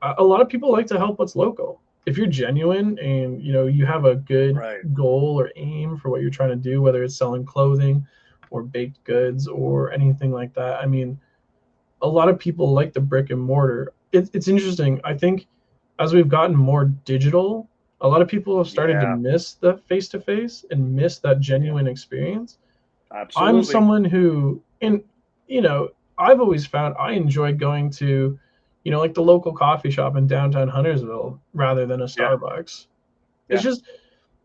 a lot of people like to help what's local. If you're genuine and, you have a good Right. goal or aim for what you're trying to do, whether it's selling clothing or baked goods or anything like that, I mean, a lot of people like the brick and mortar. It's interesting. I think as we've gotten more digital, a lot of people have started to Yeah. miss the face to face and miss that Yeah. genuine experience. I'm Absolutely. someone who, and you know, I've always found I enjoy going to, like the local coffee shop in downtown Huntersville rather than a Yeah. Starbucks. It's Yeah. just,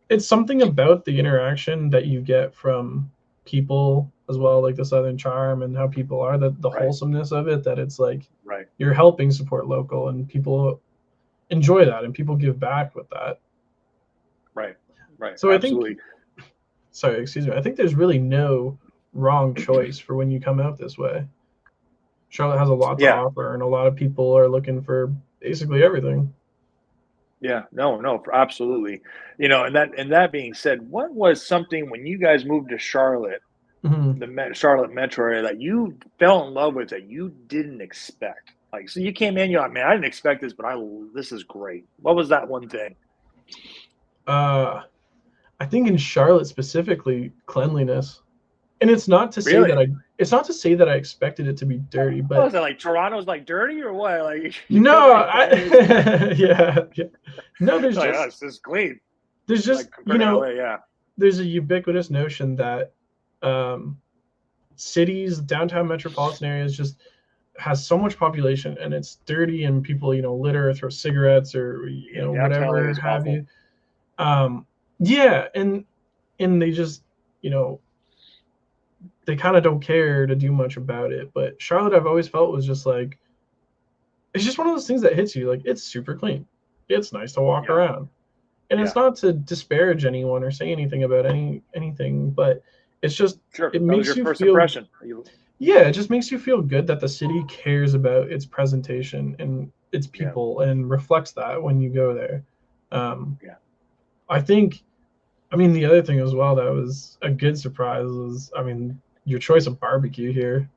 it's something about the interaction that you get from people as well, like the Southern charm and how people are, the Right. wholesomeness of it, that it's like Right. you're helping support local and people enjoy that and people give back with that. Right. Right. So I think, Absolutely. sorry, excuse me, I think there's really no wrong choice for when you come out this way. Charlotte has a lot to Yeah. offer, and a lot of people are looking for basically everything. Yeah. No, no, absolutely. And that being said, what was something when you guys moved to Charlotte, Hmm. the Charlotte metro area, that you fell in love with that you didn't expect? Like, so you came in, you're like, man, I didn't expect this, but this is great. What was that one thing? Uh, I think in Charlotte specifically, cleanliness. And it's not to say that Really? I expected it to be dirty, Oh, but is it like Toronto's like dirty or what? Like you come no, in and it's yeah, yeah. No, like, oh, it's just clean. there's Like just, compared to LA, yeah. there's a ubiquitous notion that um, cities, downtown metropolitan areas just has so much population and it's dirty and people, litter or throw cigarettes or, Yeah, downtown LA whatever is have awful. you. Um, yeah, and they just, you know, they kind of don't care to do much about it. But Charlotte, I've always felt was just like it's just one of those things that hits you. Like it's super clean. It's nice to walk Yeah, around, and it's yeah, not to disparage anyone or say anything about anything, but it's just sure. it That was makes your you first feel impression. You, yeah, it just makes you feel good that the city cares about its presentation and its yeah, people and reflects that when you go there. Um, yeah, I think I mean, the other thing as well that was a good surprise was, I mean, your choice of barbecue here.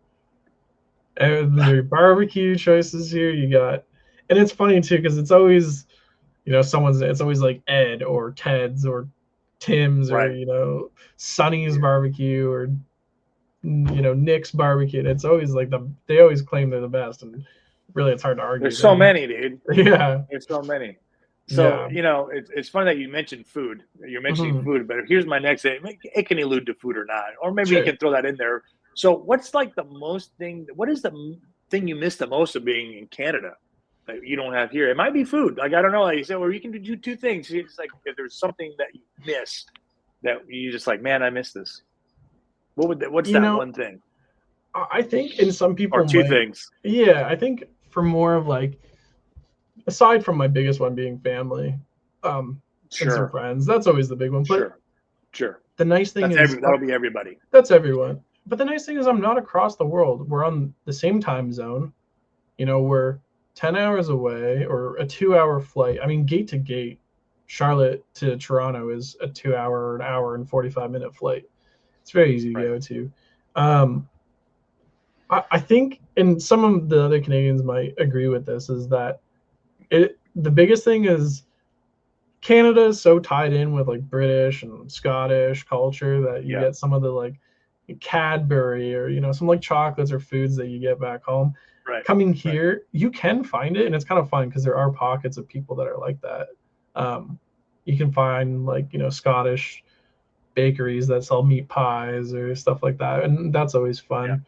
Your barbecue choices here, you got, and it's funny too because it's always, it's always like Ed or Ted's or Tim's or right. Sonny's Yeah. barbecue or Nick's barbecue. And it's always like they always claim they're the best, and really it's hard to argue There's so them. many, dude. Yeah, There's so many. So, yeah. it's funny that you mentioned food. You're mentioning Hmm. food, but here's my next thing. It can allude to food or not, or maybe you Sure. can throw that in there. So, what's like the most thing? What is the thing you miss the most of being in Canada that you don't have here? It might be food. Like I don't know. Like you said, well, you can do two things. It's like if there's something that you miss that you just like, man, I miss this. What's You that know, one thing I think, and some or people two might, things? yeah, I think for more of like, aside from my biggest one being family, um, and some Sure, friends, that's always the big one. But sure, sure. the nice thing is, That'll be everybody. that's everyone. But the nice thing is, I'm not across the world. We're on the same time zone. We're 10 hours away or a 2 hour flight. I mean, gate to gate, Charlotte to Toronto is a 2 hour or an hour and 45-minute flight. It's very easy to Right. go to. Um, I think, and some of the other Canadians might agree with this, is that the biggest thing is Canada is so tied in with like British and Scottish culture that you Yeah. get some of the like Cadbury or some like chocolates or foods that you get back home. Right. Coming Right. here, you can find it, and it's kind of fun because there are pockets of people that are like that. Um, you can find like Scottish bakeries that sell meat pies or stuff like that, and that's always Yeah. fun.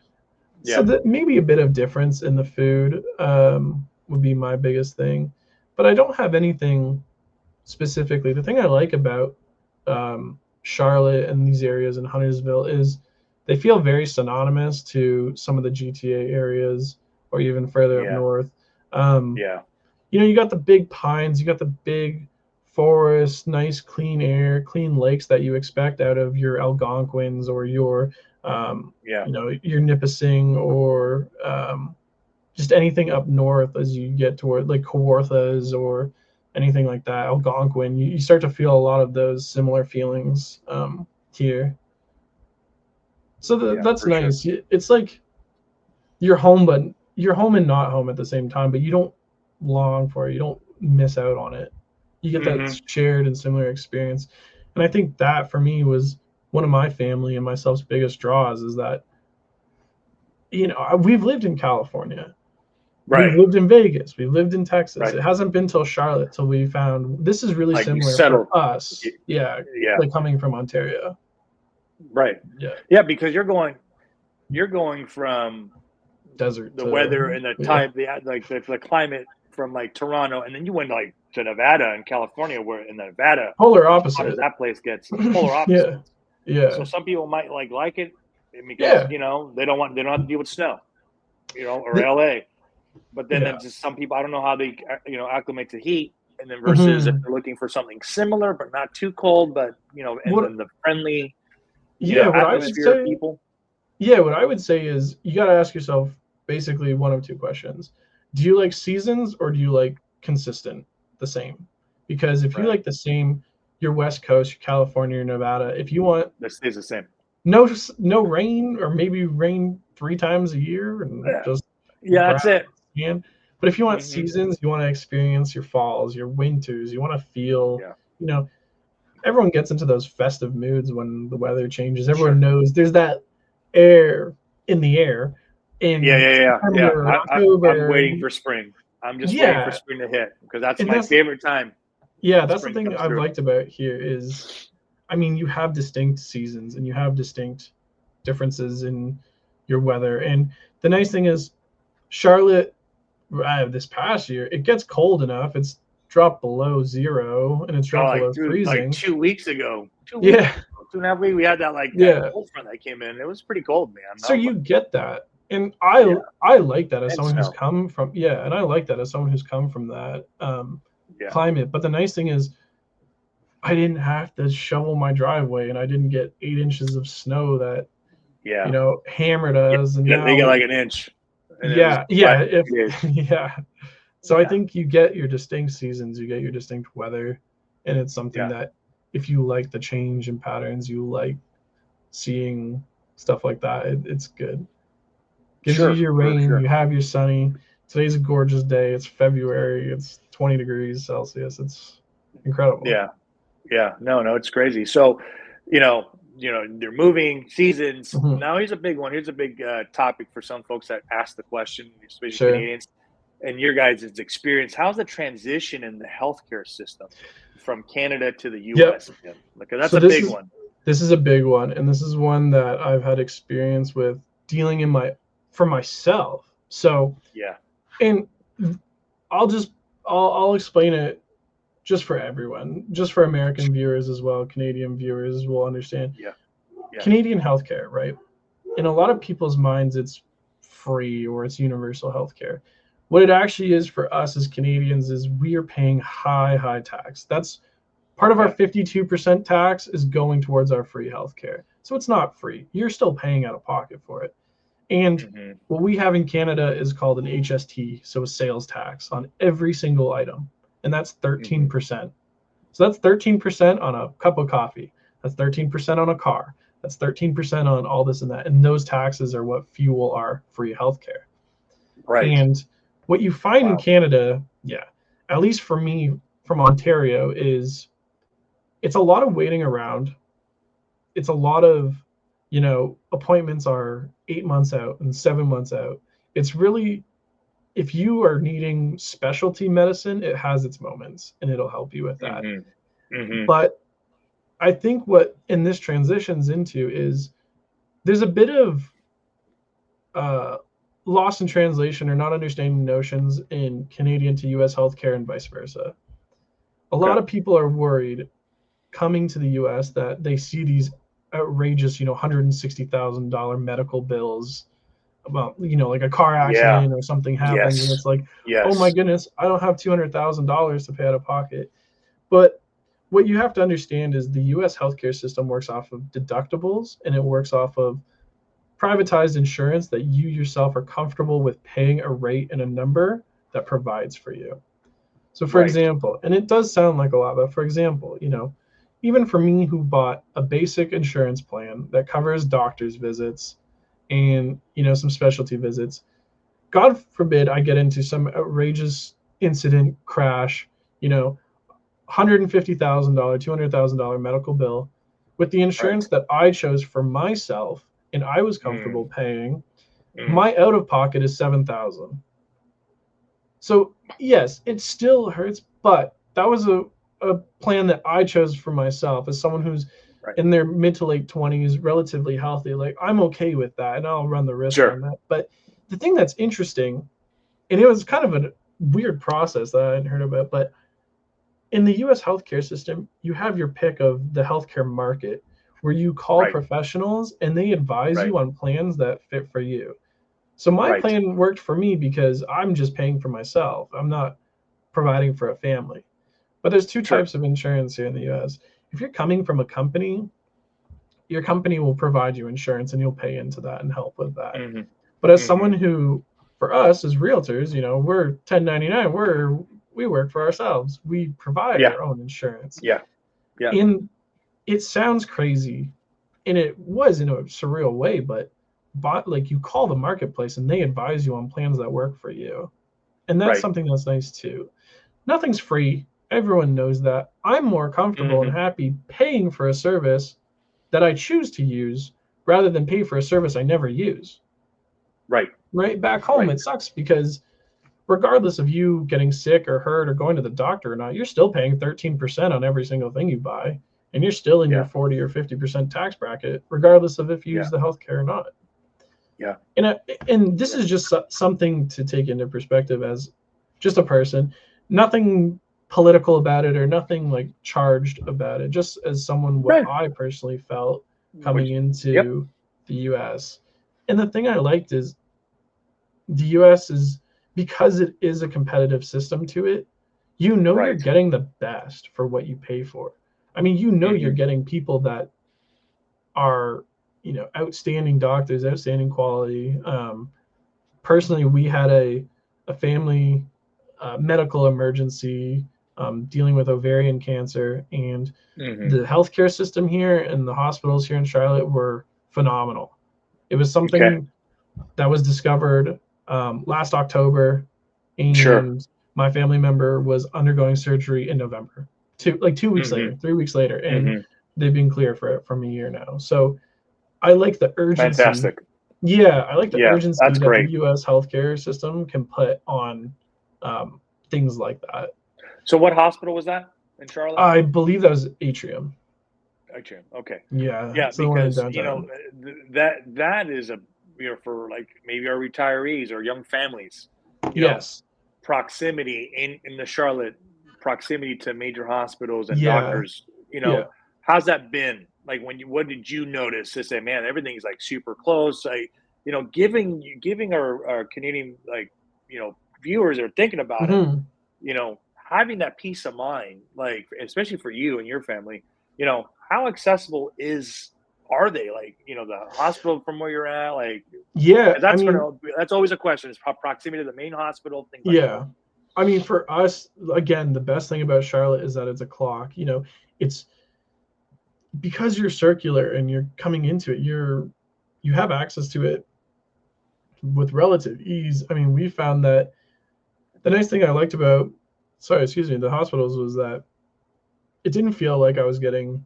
So Yeah. that maybe a bit of difference in the food would be my biggest thing, but I don't have anything specifically. The thing I like about Charlotte and these areas in Huntersville is they feel very synonymous to some of the GTA areas or even further up Yeah. north. Um, Yeah. you got the big pines, you got the big forest, nice clean air, clean lakes that you expect out of your Algonquins or your Yeah. your Nipissing or just anything up north as you get toward like Kawarthas or anything like that, Algonquin. You start to feel a lot of those similar feelings here. So Yeah. that's For sure. nice. It's like you're home, but you're home and not home at the same time. But you don't long for it. You don't miss out on it. You get that Hmm. shared and similar experience. And I think that for me was one of my family and myself's biggest draws is that we've lived in California. Right. We've lived in Vegas. We've lived in Texas. Right. It hasn't been till Charlotte till we found this is really Like you similar settle. for us. Yeah, Yeah. like coming from Ontario. Right. Yeah. Yeah, because you're going from Desert the to, weather and the yeah. type, the climate from like Toronto, and then you went like to Nevada and California, where in Nevada, Polar as hot as opposite. that place gets, polar Yeah. opposites. Yeah. So some people might like it because Yeah. they don't have to deal with snow, or The- LA. But then yeah. just some people, I don't know how they acclimate to heat, and then versus if Mhm. they're looking for something similar but not too cold, but and then What the friendly what I would atmosphere of say people. what I would say is you got to ask yourself basically one of two questions. Do you like seasons or do you like consistent, the same? Because if you Right. like the same, your West Coast, your California, your Nevada, if you want That stays the same. no rain or maybe rain 3 times a year and Yeah. just Yeah, grass that's it. and but if you want Hmm. seasons, you want to experience your falls, your winters, you want to feel, Yeah. everyone gets into those festive moods when the weather changes. Sure. Everyone knows there's that air in the air in Yeah. September and I'm October. waiting for spring. I'm just waiting for Yeah, spring to hit because that's and my favorite time. that's the Spring thing comes I've through. liked about here is, I mean, you have distinct seasons and you have distinct differences in your weather. And the nice thing is, Charlotte, this past year, it gets cold enough. It's dropped below zero and it's Oh, dropped below like freezing. 2 weeks ago, 2 weeks, Yeah, 2.5 weeks, we had that yeah. cold front that came in. It was pretty cold, man. So I was you like, get that, and yeah, I like that as and someone who's snow. come from and I like that as someone who's come from that Yeah, climate. But the nice thing is, I didn't have to shovel my driveway, and I didn't get 8 inches of snow that yeah. hammered us. And They got now, like an inch, and it was quiet if for 2 days. yeah. So I Yeah, think you get your distinct seasons, you get your distinct weather, and it's something yeah, that if you like the change in patterns, you like seeing stuff like that. It's good. Gives you sure, your for rain, sure. you have your sunny. Today's a gorgeous day. It's February. It's 20 degrees Celsius. It's incredible. Yeah, yeah. No, it's crazy. So, they're moving seasons. Mhm. Now, here's a big one. Here's a big topic for some folks that ask the question, especially Sure. Canadians. And your guys' experience, how's the transition in the healthcare system from Canada to the Yep. US been? Like, that's So a big one. this is a big one, and this is one that I've had experience with dealing for myself. So, Yeah. and I'll just I'll explain it just for everyone, just for American viewers as well, Canadian viewers will understand. Yeah. Yeah. Canadian healthcare, right? In a lot of people's minds, it's free or it's universal healthcare. What it actually is for us as Canadians is we are paying high tax. That's part of our Okay. 52% tax is going towards our free healthcare. So it's not free. You're still paying out of pocket for it. And Hmm. what we have in Canada is called an HST, so a sales tax on every single item, and that's 13%. So that's 13% on a cup of coffee. That's 13% on a car. That's 13% on all this and that. And those taxes are what fuel our free healthcare. Right. And what you find in Wow. Canada, at least for me from Ontario, is it's a lot of waiting around. It's a lot of, appointments are 8 months out and 7 months out. It's really, if you are needing specialty medicine, it has its moments and it'll help you with that. Hmm. Hmm. But I think what in this transitions into is there's a bit of uh, loss in translation or not understanding notions in Canadian to US healthcare and vice versa. A lot Okay. of people are worried coming to the US that they see these outrageous, $160,000 medical bills about, like a car Yeah. accident or something happens. And Yes. it's like, oh my Yes. goodness, I don't have $200,000 to pay out of pocket. But what you have to understand is the US healthcare system works off of deductibles and it works off of privatized insurance that you yourself are comfortable with paying a rate and a number that provides for you. So, for Right. example, and it does sound like a lot, but for example, even for me who bought a basic insurance plan that covers doctor's visits and, some specialty visits, God forbid I get into some outrageous incident, crash, $150,000, $200,000 medical bill with the Right. insurance that I chose for myself and I was Mm. comfortable paying. My out of pocket is $7,000. So yes, it still hurts, but that was a plan that I chose for myself as someone who's Right. in their mid to late 20s, relatively healthy. Like, I'm okay with that, and I'll run the risk Sure. on that. But the thing that's interesting, and it was kind of a weird process that I hadn't heard about, but in the U.S. healthcare system, you have your pick of the healthcare market, where you call Right. professionals and they advise Right. you on plans that fit for you. So my Right. plan worked for me because I'm just paying for myself. I'm not providing for a family. But there's two Sure. types of insurance here in the US. If you're coming from a company, your company will provide you insurance and you'll pay into that and help with that. Mm-hmm. But as Mm-hmm. someone who, for us as realtors, we're 1099, we work for ourselves. We provide Yeah. our own insurance. Yeah. Yeah. And it sounds crazy, and it was in a surreal way, but like, you call the marketplace and they advise you on plans that work for you. And that's Right. something that's nice too. Nothing's free. Everyone knows that. I'm more comfortable and Mm-hmm. happy paying for a service that I choose to use rather than pay for a service I never use. Right. Right back home, Right. it sucks because regardless of you getting sick or hurt or going to the doctor or not, you're still paying 13% on every single thing you buy. And you're still in your Yeah. 40 or 50% tax bracket, regardless of if you Yeah. use the healthcare or not. Yeah. And this is just something to take into perspective as just a person, nothing political about it or nothing like charged about it, just as someone what Right. I personally felt Which, coming yep. into the US. And the thing I liked is the US is, because it is a competitive system to it, you're Right. getting the best for what you pay for. I mean, you're Mm-hmm. getting people that are, outstanding doctors, outstanding quality. Personally, we had a family medical emergency dealing with ovarian cancer, and Mm-hmm. the healthcare system here and the hospitals here in Charlotte were phenomenal. It was Okay. something that was discovered last October, Sure. and my family member was undergoing surgery in November. 2 weeks Mm-hmm. later, 3 weeks later, and Mm-hmm. they've been clear for it from a year now. So I like the urgency. Fantastic. Yeah, I like the Yeah. urgency That's that the great. U.S. healthcare system can put on um, things like that. So what hospital was that in Charlotte? I believe that was Atrium. Atrium. Okay. Yeah, Yeah, it's the one in because downtown. that is a for like maybe our retirees or young families, you know, Yes. proximity in the Charlotte, proximity to major hospitals and Yeah. doctors, Yeah. how's that been? Like what did you notice to say, man, everything's like super close. Giving our Canadian viewers are thinking about it, Hmm. having that peace of mind, like especially for you and your family, how accessible are they? Like, the hospital from where you're at, like, Yeah. 'cause I mean, that's always a question is proximity to the main hospital, things like that. yeah. I mean, for us, again, the best thing about Charlotte is that it's a clock. It's because you're circular and you're coming into it, you have access to it with relative ease. I mean, we found that the nice thing I liked about, sorry, excuse me, the hospitals was that it didn't feel like I was getting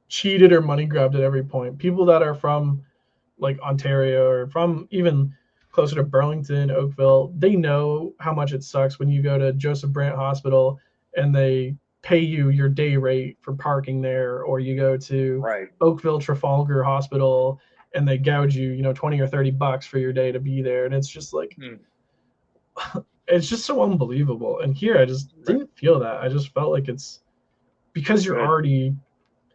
cheated or money grabbed at every point. People that are from like Ontario or from even closer to Burlington, Oakville, they know how much it sucks when you go to Joseph Brant Hospital and they pay you your day rate for parking there, or you go to Right. Oakville Trafalgar Hospital and they gouge you, 20 or $30 for your day to be there. And it's just like, Mm, it's just so unbelievable. And here I just right. didn't feel that. I just felt like it's because you're Good. already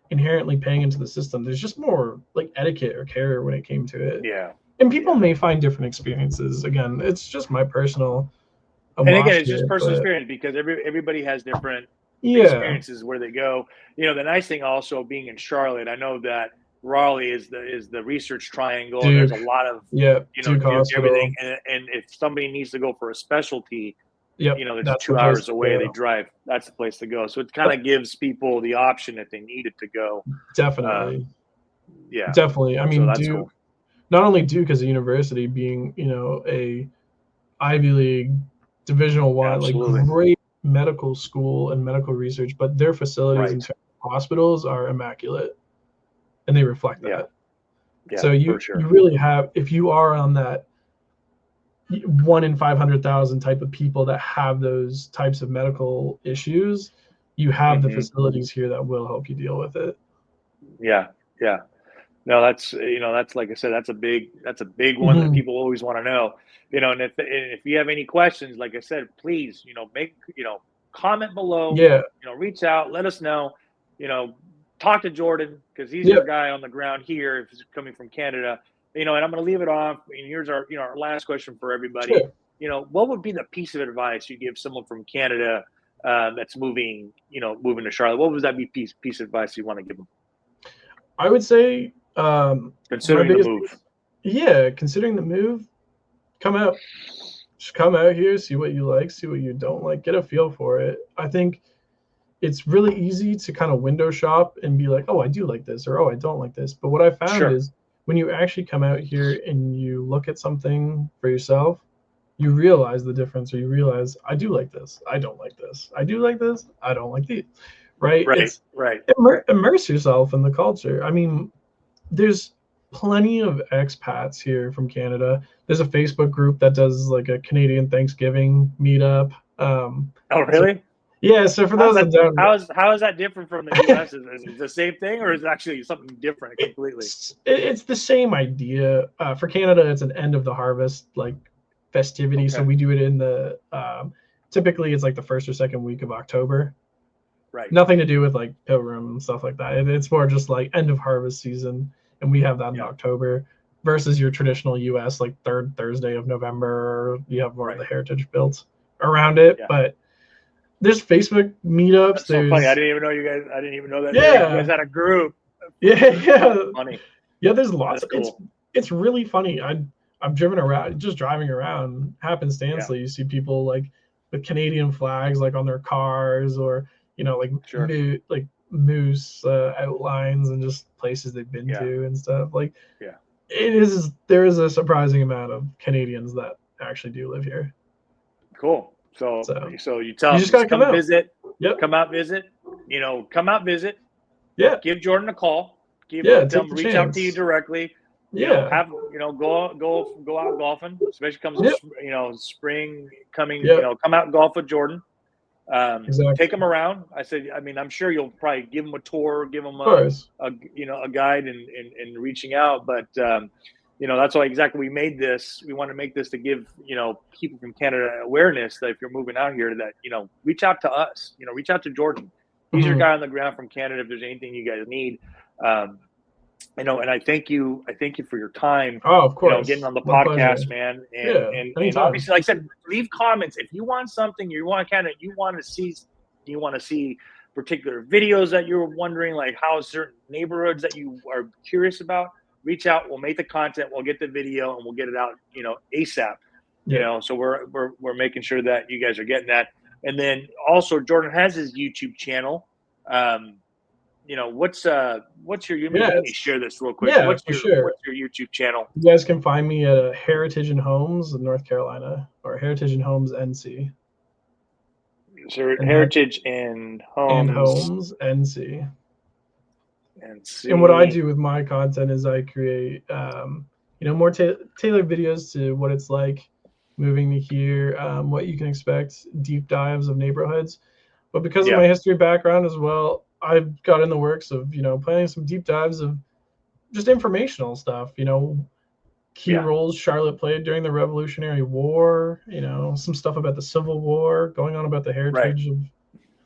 inherently paying into the system. There's just more like etiquette or care when it came to it. Yeah. And people Yeah. may find different experiences. Again, it's just my personal And again, homage it's to just it. personal But experience because everybody has different yeah, experiences where they go. The nice thing also being in Charlotte, I know that Raleigh is the research triangle, and there's a Duke, lot of yep, Duke Duke everything. Hospital, And if somebody needs to go for a specialty, yep, that's that's the two place hours to away. They go. drive. That's the place to go. So it kind of gives people the option if they needed to go. Definitely, Um, yeah. definitely. I So mean, that's cool. Duke, not only Duke as a university being, a Ivy League Divisional One, like Absolutely. great medical school and medical research, but their facilities in Right. terms of hospitals are immaculate, and they reflect Yeah. that. Yeah, So for sure. you really have, if you are on that 1 in 500,000 type of people that have those types of medical issues, you have the facilities here that will help you deal with it. Yeah, yeah. No, that's that's like I said, that's a big one that people always want to know. And if you have any questions, like I said, please, make comment below. Yeah. Reach out, let us know. Talk to Jordan because he's your Yep. guy on the ground here. If he's coming from Canada, and I'm going to leave it off. And here's our our last question for everybody. Sure. What would be the piece of advice you give someone from Canada that's moving to Charlotte? What would that be piece of advice you want to give them? I would say my Considering the biggest, move. yeah, considering the move, come out. Just come out here, see what you like, see what you don't like, get a feel for it. I think it's really easy to kind of window shop and be like, oh, I do like this, or oh, I don't like this. But what I found Sure. is when you actually come out here and you look at something for yourself, you realize the difference, or you realize, I do like this, I don't like this, I do like this, I don't like these. Right? Right. It's Right. immerse yourself in the culture. I mean, there's plenty of expats here from Canada. There's a Facebook group that does like a Canadian Thanksgiving meetup. Oh, So really? yeah, so for How's those that? that don't know, How is that different from the U.S.? Is it the same thing, or is it actually something different completely? it's the same idea. For Canada, it's an end of the harvest like festivity. So Okay. we do it in the typically it's like the first or second week of October. Right. Nothing to do with like Pilgrim and stuff like that. It's more just like end of harvest season, and we have that in October versus your traditional U.S. like third Thursday of November. You have more of the heritage built around it, but there's Facebook meetups. That's so funny. I didn't even know you guys. I didn't even know that. Yeah. You guys had a group. Yeah. Funny. Yeah, there's lots. That's cool. It's really funny. I've driven around, just driving around happenstancely. You see people like with Canadian flags like on their cars, or like like moose outlines and just places they've been to and stuff. Like there is a surprising amount of Canadians that actually do live here. Cool. So you tell you them, just gotta come visit. Yep. Come out visit. Come out visit. Yeah. Give Jordan a call. Tell him reach out to you directly. Have go out golfing, especially comes spring coming. Come out and golf with Jordan. Take them around. I'm sure you'll probably give them a tour, give them a guide and reaching out. But that's why exactly we made this. We want to make this to give people from Canada awareness that if you're moving out here, that reach out to us. Reach out to Jordan. He's your guy on the ground from Canada. If there's anything you guys need. And I thank you for your time. Oh, of course. Getting on the My podcast, pleasure. man. And obviously, like I said, leave comments if you want something. You want to see particular videos that you're wondering, like how certain neighborhoods that you are curious about. Reach out. We'll make the content. We'll get the video and we'll get it out. ASAP. So we're making sure that you guys are getting that. And then also Jordan has his YouTube channel. What's your let me share this real quick. What's your YouTube channel? You guys can find me at Heritage and Homes in North Carolina, or Heritage and Homes NC. Heritage and Homes NC. And what I do with my content is I create more tailored videos to what it's like moving to here, what you can expect, deep dives of neighborhoods. But because of my history background as well, I've got in the works of, planning some deep dives of just informational stuff, key roles Charlotte played during the Revolutionary War, some stuff about the Civil War, going on about the heritage of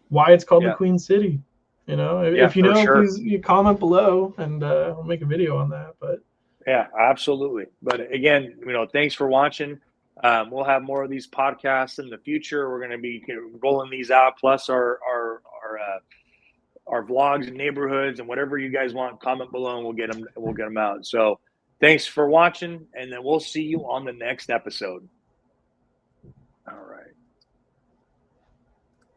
why it's called the Queen City. If you know, please you comment below and we'll make a video on that. But yeah, absolutely. But again, thanks for watching. We'll have more of these podcasts in the future. We're going to be rolling these out, plus our vlogs and neighborhoods and whatever you guys want. Comment below, and we'll get them out. So, thanks for watching, and then we'll see you on the next episode.